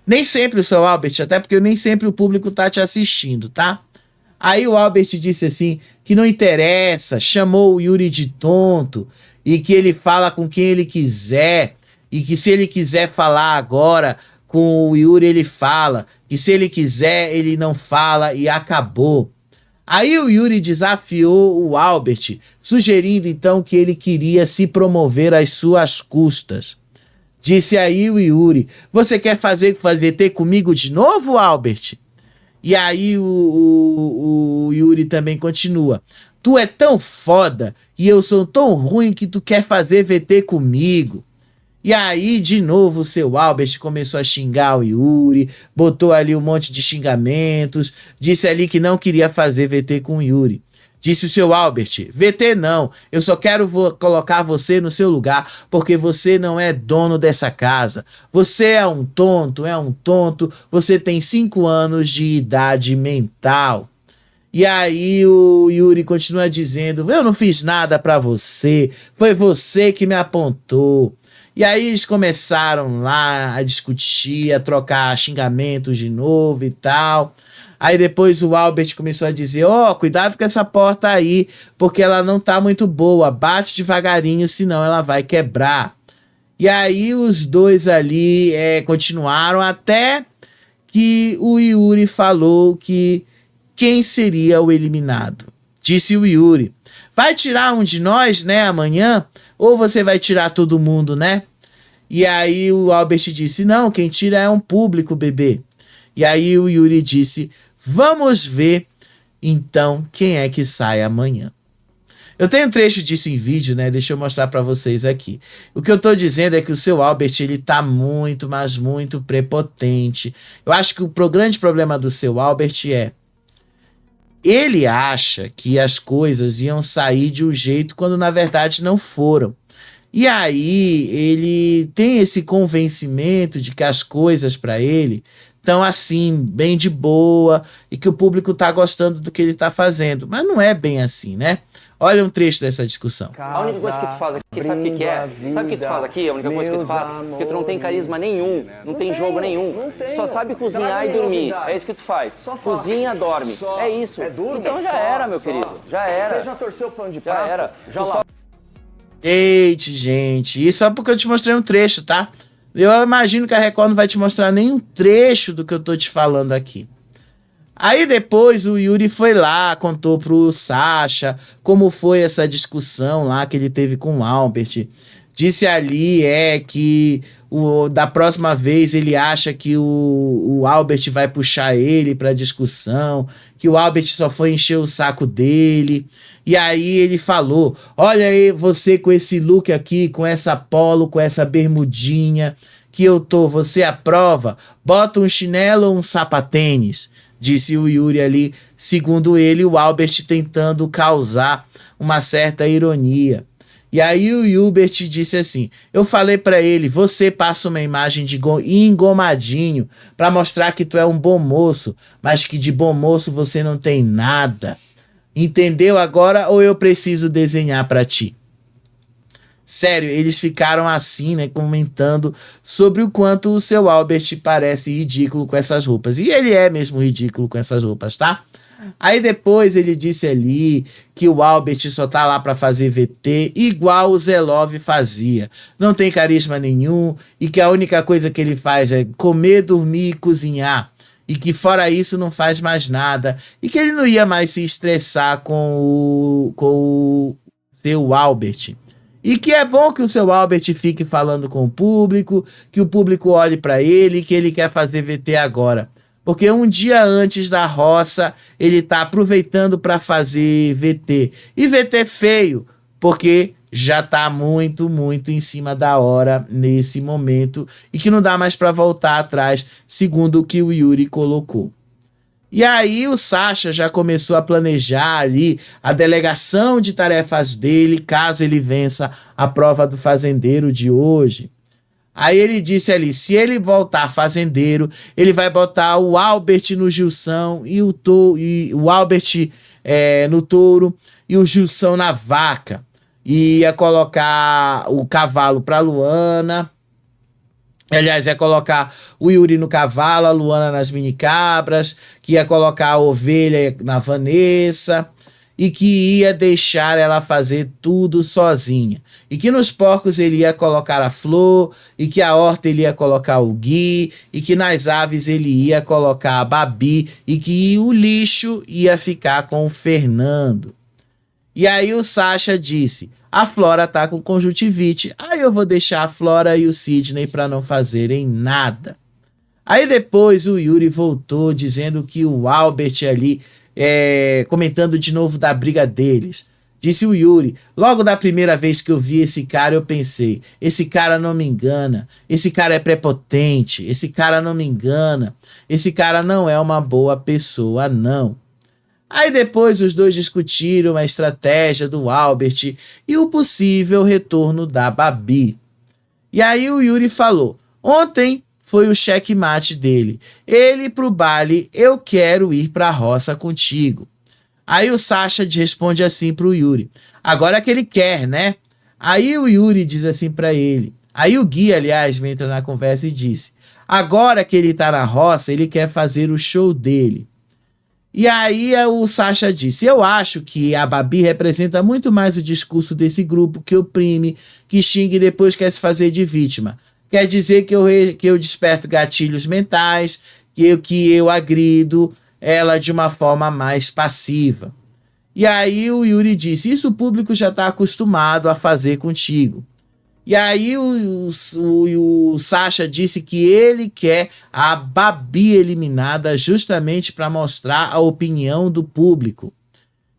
Nem sempre o seu Albert, até porque nem sempre o público tá te assistindo, tá? Aí o Albert disse assim, que não interessa, chamou o Yuri de tonto, e que ele fala com quem ele quiser, e que se ele quiser falar agora com o Yuri, ele fala, e se ele quiser, ele não fala, e acabou. Aí o Yuri desafiou o Albert, sugerindo então que ele queria se promover às suas custas. Disse aí o Yuri, você quer fazer VT comigo de novo, Albert? E aí o Yuri também continua. Tu é tão foda e eu sou tão ruim que tu quer fazer VT comigo. E aí, de novo, o seu Albert começou a xingar o Yuri, botou ali um monte de xingamentos, disse ali que não queria fazer VT com o Yuri. Disse o seu Albert, VT não, eu só quero colocar você no seu lugar, porque você não é dono dessa casa. Você é um tonto, você tem 5 anos de idade mental. E aí o Yuri continua dizendo, eu não fiz nada pra você, foi você que me apontou. E aí eles começaram lá a discutir, a trocar xingamentos de novo e tal. Aí depois o Albert começou a dizer, cuidado com essa porta aí, porque ela não tá muito boa, bate devagarinho, senão ela vai quebrar. E aí os dois ali continuaram até que o Yuri falou que quem seria o eliminado. Disse o Yuri, vai tirar um de nós, né, amanhã? Ou você vai tirar todo mundo, né? E aí o Albert disse, não, quem tira é um público, bebê. E aí o Yuri disse, vamos ver, então, quem é que sai amanhã. Eu tenho um trecho disso em vídeo, né? Deixa eu mostrar pra vocês aqui. O que eu tô dizendo é que o seu Albert, ele tá muito, mas muito prepotente. Eu acho que o grande problema do seu Albert ele acha que as coisas iam sair de um jeito quando na verdade não foram. E aí ele tem esse convencimento de que as coisas para ele estão assim, bem de boa, e que o público tá gostando do que ele tá fazendo. Mas não é bem assim, né? Olha um trecho dessa discussão. A única coisa que tu faz aqui, sabe o que é? Sabe o que tu faz aqui? A única coisa que tu faz? Porque tu não tem carisma nenhum, não tem jogo nenhum. Tu só sabe cozinhar e dormir. É isso que tu faz. Cozinha, dorme. É isso. Então já era, meu querido. Já era. Você já torceu o plano de Já era. Eita, gente. Isso é porque eu te mostrei um trecho, tá? Eu imagino que a Record não vai te mostrar nenhum trecho do que eu tô te falando aqui. Aí depois o Yuri foi lá, contou pro Sasha como foi essa discussão lá que ele teve com o Albert. Disse ali que da próxima vez ele acha que o Albert vai puxar ele pra discussão, que o Albert só foi encher o saco dele. E aí ele falou, olha aí você com esse look aqui, com essa polo, com essa bermudinha que eu tô, você aprova? Bota um chinelo ou um sapatênis? Disse o Yuri ali, segundo ele, o Albert tentando causar uma certa ironia. E aí o Hubert disse assim, eu falei pra ele, você passa uma imagem de engomadinho pra mostrar que tu é um bom moço, mas que de bom moço você não tem nada. Entendeu agora ou eu preciso desenhar pra ti? Sério, eles ficaram assim, né, comentando sobre o quanto o seu Albert parece ridículo com essas roupas. E ele é mesmo ridículo com essas roupas, tá? Aí depois ele disse ali que o Albert só tá lá pra fazer VT igual o Zelov fazia. Não tem carisma nenhum e que a única coisa que ele faz é comer, dormir e cozinhar. E que fora isso não faz mais nada. E que ele não ia mais se estressar com o seu Albert. E que é bom que o seu Albert fique falando com o público, que o público olhe pra ele e que ele quer fazer VT agora. Porque um dia antes da roça, ele tá aproveitando para fazer VT. E VT feio, porque já tá muito, muito em cima da hora nesse momento e que não dá mais para voltar atrás, segundo o que o Yuri colocou. E aí o Sasha já começou a planejar ali a delegação de tarefas dele, caso ele vença a prova do fazendeiro de hoje. Aí ele disse ali, se ele voltar fazendeiro, ele vai botar o Albert no Gilson e o Albert no touro e o Gilson na vaca. E ia colocar o cavalo para Luana. Aliás, ia colocar o Yuri no cavalo, a Luana nas minicabras, que ia colocar a ovelha na Vanessa e que ia deixar ela fazer tudo sozinha. E que nos porcos ele ia colocar a Flor, e que a horta ele ia colocar o Gui, e que nas aves ele ia colocar a Babi, e que o lixo ia ficar com o Fernando. E aí o Sasha disse, a Flora tá com conjuntivite, aí eu vou deixar a Flora e o Sidney para não fazerem nada. Aí depois o Yuri voltou dizendo que o Albert ali, comentando de novo da briga deles. Disse o Yuri, logo da primeira vez que eu vi esse cara eu pensei, esse cara não me engana, esse cara é prepotente, esse cara não me engana, esse cara não é uma boa pessoa não. Aí depois os dois discutiram a estratégia do Albert e o possível retorno da Babi. E aí o Yuri falou, ontem foi o checkmate dele. Ele pro baile, eu quero ir pra roça contigo. Aí o Sasha responde assim pro Yuri. Agora que ele quer, né? Aí o Yuri diz assim pra ele. Aí o Gui, aliás, entra na conversa e disse. Agora que ele tá na roça, ele quer fazer o show dele. E aí o Sasha disse, eu acho que a Babi representa muito mais o discurso desse grupo que oprime, que xinga e depois quer se fazer de vítima. Quer dizer que eu desperto gatilhos mentais, que eu agrido ela de uma forma mais passiva. E aí o Yuri disse, isso o público já está acostumado a fazer contigo. E aí o Sasha disse que ele quer a Babi eliminada justamente para mostrar a opinião do público.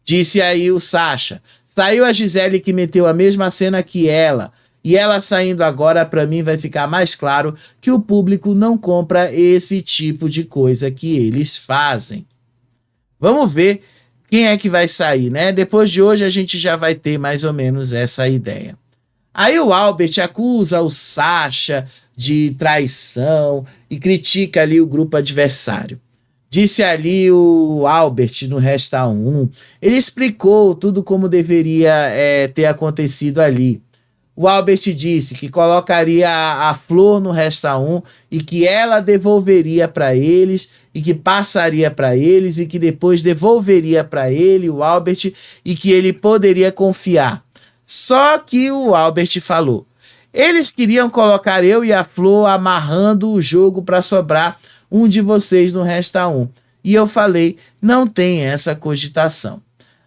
Disse aí o Sasha. Saiu a Gisele que meteu a mesma cena que ela. E ela saindo agora, para mim, vai ficar mais claro que o público não compra esse tipo de coisa que eles fazem. Vamos ver quem é que vai sair, né? Depois de hoje a gente já vai ter mais ou menos essa ideia. Aí o Albert acusa o Sasha de traição e critica ali o grupo adversário. Disse ali o Albert no Resta 1. Ele explicou tudo como deveria ter acontecido ali. O Albert disse que colocaria a Flor no Resta 1 e que ela devolveria para eles e que passaria para eles e que depois devolveria para ele, o Albert, e que ele poderia confiar. Só que o Albert falou, eles queriam colocar eu e a Flor amarrando o jogo para sobrar um de vocês no Resta 1. E eu falei, não tem essa cogitação.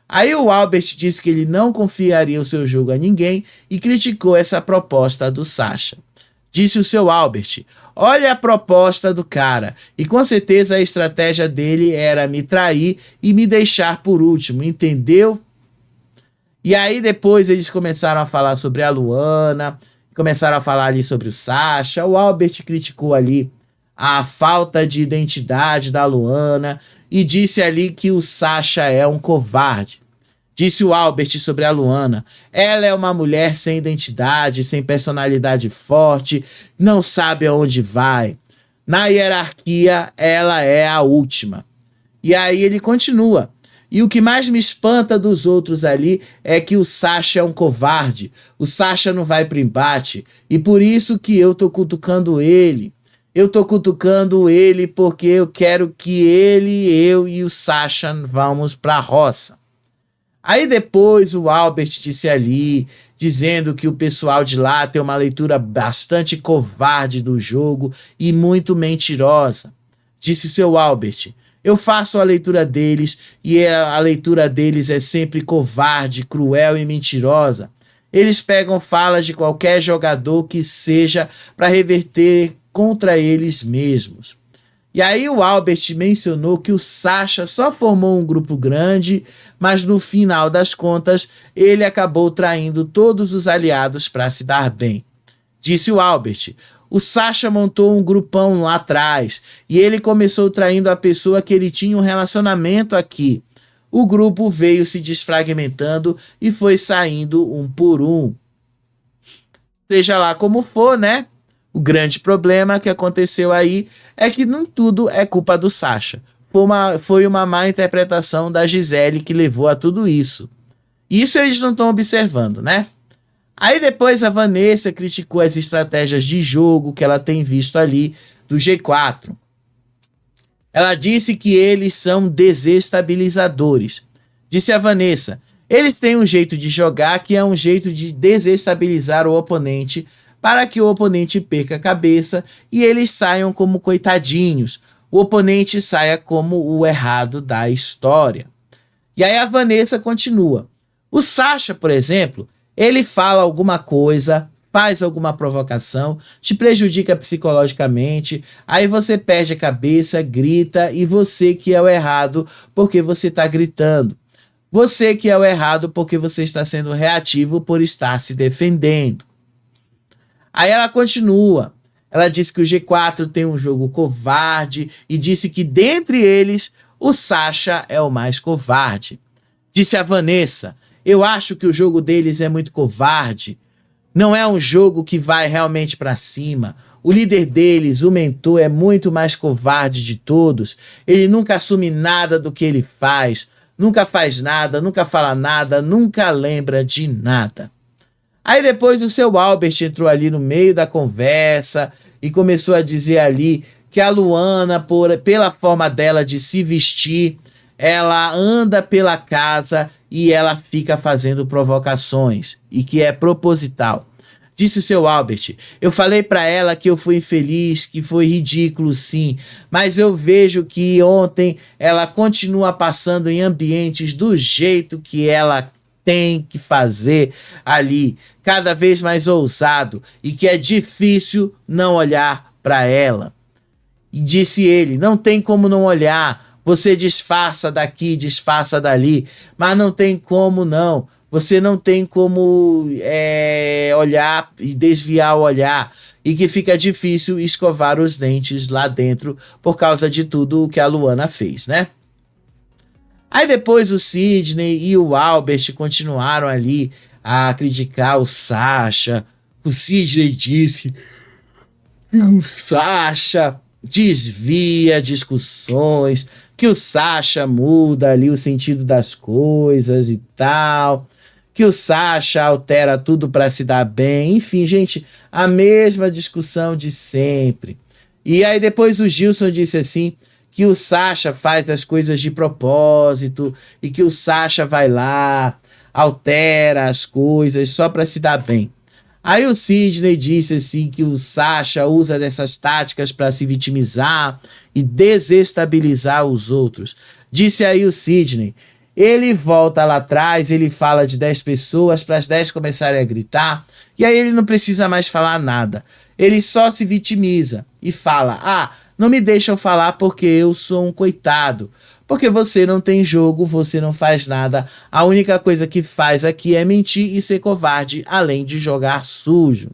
Aí o Albert disse que ele não confiaria o seu jogo a ninguém e criticou essa proposta do Sasha. Disse o seu Albert, olha a proposta do cara, e com certeza a estratégia dele era me trair e me deixar por último, entendeu? E aí depois eles começaram a falar sobre a Luana, começaram a falar ali sobre o Sasha. O Albert criticou ali a falta de identidade da Luana e disse ali que o Sasha é um covarde. Disse o Albert sobre a Luana, ela é uma mulher sem identidade, sem personalidade forte, não sabe aonde vai. Na hierarquia, ela é a última. E aí ele continua. E o que mais me espanta dos outros ali é que o Sasha é um covarde. O Sasha não vai pro embate. E por isso que eu tô cutucando ele. Eu tô cutucando ele porque eu quero que ele, eu e o Sasha vamos pra roça. Aí depois o Albert disse ali, dizendo que o pessoal de lá tem uma leitura bastante covarde do jogo e muito mentirosa. Disse seu Albert, eu faço a leitura deles e a leitura deles é sempre covarde, cruel e mentirosa. Eles pegam falas de qualquer jogador que seja para reverter contra eles mesmos. E aí o Albert mencionou que o Sasha só formou um grupo grande, mas no final das contas ele acabou traindo todos os aliados para se dar bem. Disse o Albert, o Sasha montou um grupão lá atrás e ele começou traindo a pessoa que ele tinha um relacionamento aqui. O grupo veio se desfragmentando e foi saindo um por um. Seja lá como for, né? O grande problema que aconteceu aí é que não tudo é culpa do Sasha. Foi uma má interpretação da Gisele que levou a tudo isso. Isso eles não estão observando, né? Aí depois a Vanessa criticou as estratégias de jogo que ela tem visto ali do G4. Ela disse que eles são desestabilizadores. Disse a Vanessa, eles têm um jeito de jogar que é um jeito de desestabilizar o oponente para que o oponente perca a cabeça e eles saiam como coitadinhos. O oponente saia como o errado da história. E aí a Vanessa continua. O Sasha, por exemplo, ele fala alguma coisa, faz alguma provocação, te prejudica psicologicamente, aí você perde a cabeça, grita e você que é o errado porque você está gritando. Você que é o errado porque você está sendo reativo por estar se defendendo. Aí ela continua. Ela disse que o G4 tem um jogo covarde e disse que dentre eles o Sasha é o mais covarde. Disse a Vanessa, eu acho que o jogo deles é muito covarde. Não é um jogo que vai realmente para cima. O líder deles, o mentor, é muito mais covarde de todos. Ele nunca assume nada do que ele faz. nunca faz nada, nunca fala nada, nunca lembra de nada. Aí depois o seu Albert entrou ali no meio da conversa e começou a dizer ali que a Luana, pela forma dela de se vestir, ela anda pela casa e ela fica fazendo provocações e que é proposital. Disse o seu Albert, eu falei para ela que eu fui infeliz, que foi ridículo sim, mas eu vejo que ontem ela continua passando em ambientes do jeito que ela tem que fazer ali, cada vez mais ousado, e que é difícil não olhar para ela. E disse ele, não tem como não olhar, você disfarça daqui, disfarça dali, mas não tem como não, você não tem como olhar e desviar o olhar, e que fica difícil escovar os dentes lá dentro por causa de tudo o que a Luana fez, né? Aí depois o Sidney e o Albert continuaram ali a criticar o Sasha. O Sidney disse que o Sasha desvia discussões, que o Sasha muda ali o sentido das coisas e tal, que o Sasha altera tudo para se dar bem. Enfim, gente, a mesma discussão de sempre. E aí depois o Gilson disse assim, que o Sasha faz as coisas de propósito e que o Sasha vai lá, altera as coisas só para se dar bem. Aí o Sidney disse assim que o Sasha usa dessas táticas para se vitimizar e desestabilizar os outros. Disse aí o Sidney, ele volta lá atrás, ele fala de 10 pessoas para as 10 começarem a gritar e aí ele não precisa mais falar nada. Ele só se vitimiza e fala, não me deixam falar porque eu sou um coitado. Porque você não tem jogo, você não faz nada. A única coisa que faz aqui é mentir e ser covarde, além de jogar sujo.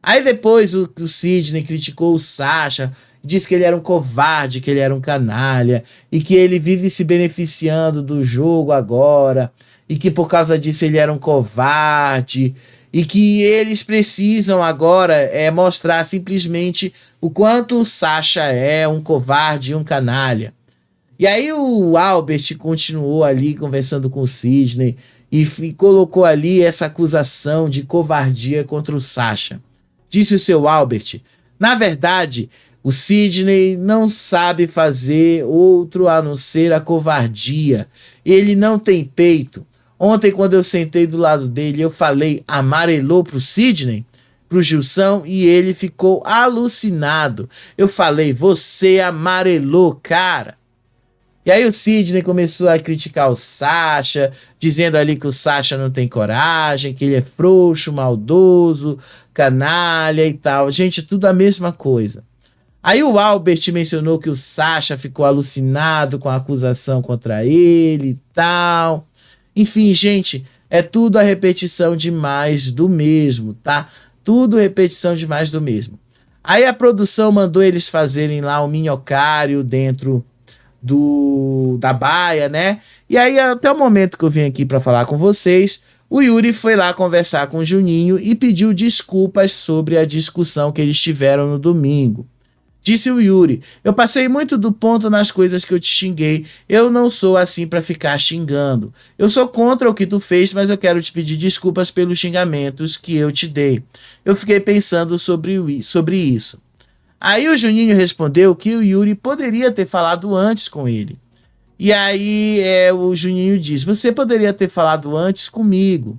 Aí depois o Sidney criticou o Sasha, disse que ele era um covarde, que ele era um canalha, e que ele vive se beneficiando do jogo agora, e que por causa disso ele era um covarde, e que eles precisam agora mostrar simplesmente o quanto o Sasha é um covarde e um canalha. E aí o Albert continuou ali conversando com o Sidney e colocou ali essa acusação de covardia contra o Sasha. Disse o seu Albert, na verdade, o Sidney não sabe fazer outro a não ser a covardia. Ele não tem peito. Ontem, quando eu sentei do lado dele, eu falei amarelou pro Sidney, pro Gilson, e ele ficou alucinado. Eu falei, você amarelou, cara. E aí o Sidney começou a criticar o Sasha, dizendo ali que o Sasha não tem coragem, que ele é frouxo, maldoso, canalha e tal. Gente, tudo a mesma coisa. Aí o Albert mencionou que o Sasha ficou alucinado com a acusação contra ele e tal. Enfim, gente, é tudo a repetição de mais do mesmo, tá? Tudo repetição de mais do mesmo. Aí a produção mandou eles fazerem lá um minhocário dentro da baia, né? E aí até o momento que eu vim aqui para falar com vocês, o Yuri foi lá conversar com o Juninho e pediu desculpas sobre a discussão que eles tiveram no domingo. Disse o Yuri, eu passei muito do ponto nas coisas que eu te xinguei, eu não sou assim para ficar xingando. Eu sou contra o que tu fez, mas eu quero te pedir desculpas pelos xingamentos que eu te dei. Eu fiquei pensando sobre isso. Aí o Juninho respondeu que o Yuri poderia ter falado antes com ele. E aí o Juninho diz, você poderia ter falado antes comigo.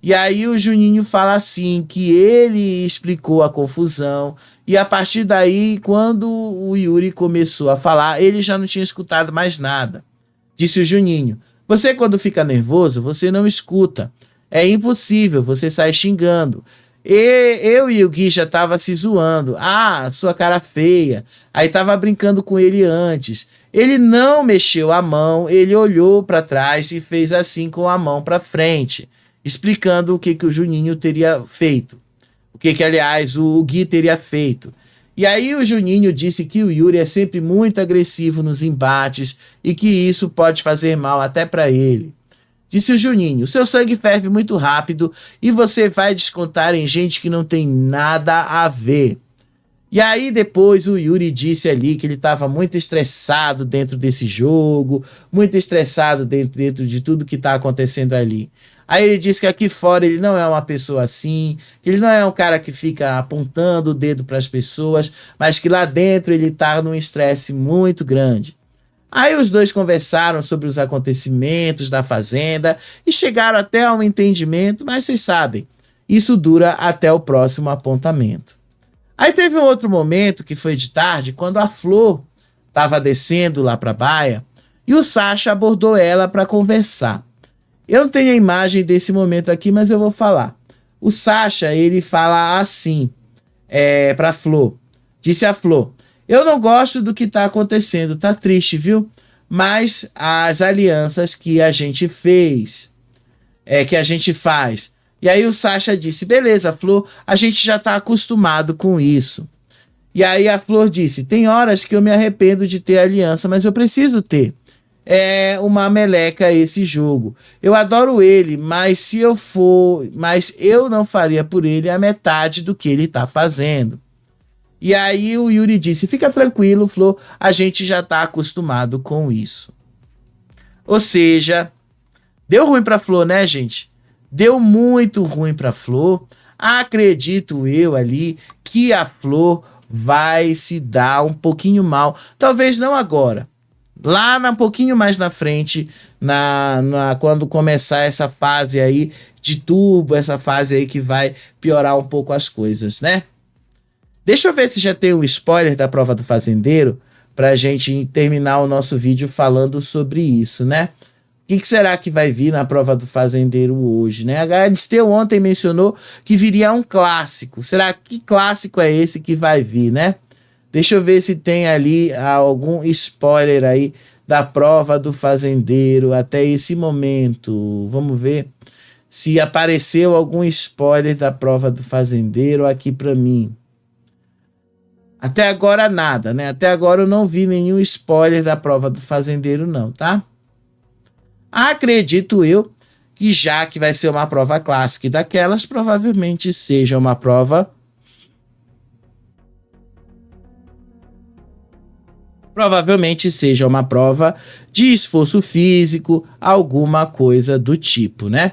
E aí o Juninho fala assim, que ele explicou a confusão, e a partir daí, quando o Yuri começou a falar, ele já não tinha escutado mais nada. Disse o Juninho, você quando fica nervoso, você não escuta. É impossível, você sai xingando. E eu e o Gui já tava se zoando. Sua cara feia. Aí tava brincando com ele antes. Ele não mexeu a mão, ele olhou para trás e fez assim com a mão para frente, explicando o que o Juninho teria feito. O que aliás, o Gui teria feito. E aí o Juninho disse que o Yuri é sempre muito agressivo nos embates e que isso pode fazer mal até para ele. Disse o Juninho, seu sangue ferve muito rápido e você vai descontar em gente que não tem nada a ver. E aí depois o Yuri disse ali que ele estava muito estressado dentro desse jogo, muito estressado dentro de tudo que está acontecendo ali. Aí ele disse que aqui fora ele não é uma pessoa assim, que ele não é um cara que fica apontando o dedo para as pessoas, mas que lá dentro ele está num estresse muito grande. Aí os dois conversaram sobre os acontecimentos da fazenda e chegaram até a um entendimento, mas vocês sabem, isso dura até o próximo apontamento. Aí teve um outro momento, que foi de tarde, quando a Flor estava descendo lá para a baia e o Sasha abordou ela para conversar. Eu não tenho a imagem desse momento aqui, mas eu vou falar. O Sasha, ele fala assim para a Flor. Disse a Flor: eu não gosto do que está acontecendo, tá triste, viu? Mas as alianças que a gente fez, que a gente faz. E aí o Sasha disse: beleza, Flor, a gente já tá acostumado com isso. E aí a Flor disse: tem horas que eu me arrependo de ter aliança, mas eu preciso ter. É uma meleca esse jogo. Eu adoro ele, mas eu não faria por ele a metade do que ele tá fazendo. E aí o Yuri disse: fica tranquilo, Flor, a gente já tá acostumado com isso. Ou seja, deu ruim pra Flor, né, gente? Deu muito ruim pra Flor. Acredito eu ali que a Flor vai se dar um pouquinho mal. Talvez não agora. Lá um pouquinho mais na frente, quando começar essa fase aí de turbo, essa fase aí que vai piorar um pouco as coisas, né? Deixa eu ver se já tem um spoiler da prova do fazendeiro pra gente terminar o nosso vídeo falando sobre isso, né? O que será que vai vir na prova do fazendeiro hoje, né? A Galisteu ontem mencionou que viria um clássico. Será que clássico é esse que vai vir, né? Deixa eu ver se tem ali algum spoiler aí da prova do fazendeiro até esse momento. Vamos ver se apareceu algum spoiler da prova do fazendeiro aqui para mim. Até agora nada, né? Até agora eu não vi nenhum spoiler da prova do fazendeiro não, tá? Acredito eu que já que vai ser uma prova clássica e daquelas, provavelmente seja uma prova... Provavelmente seja uma prova de esforço físico, alguma coisa do tipo, né?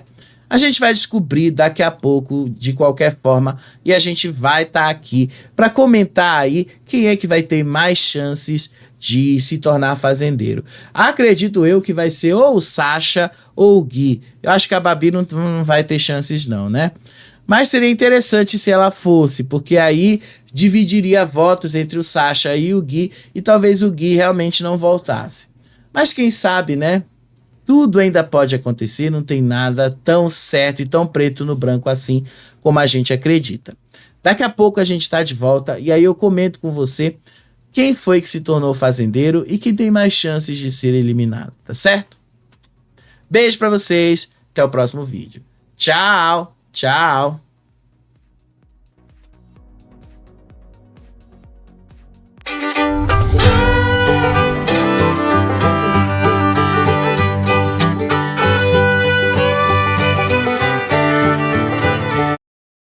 A gente vai descobrir daqui a pouco, de qualquer forma, e a gente vai estar aqui para comentar aí quem é que vai ter mais chances de se tornar fazendeiro. Acredito eu que vai ser ou o Sasha ou o Gui. Eu acho que a Babi não vai ter chances não, né? Mas seria interessante se ela fosse, porque aí dividiria votos entre o Sasha e o Gui, e talvez o Gui realmente não voltasse. Mas quem sabe, né? Tudo ainda pode acontecer, não tem nada tão certo e tão preto no branco assim como a gente acredita. Daqui a pouco a gente está de volta e aí eu comento com você quem foi que se tornou fazendeiro e quem tem mais chances de ser eliminado, tá certo? Beijo pra vocês, até o próximo vídeo. Tchau, tchau.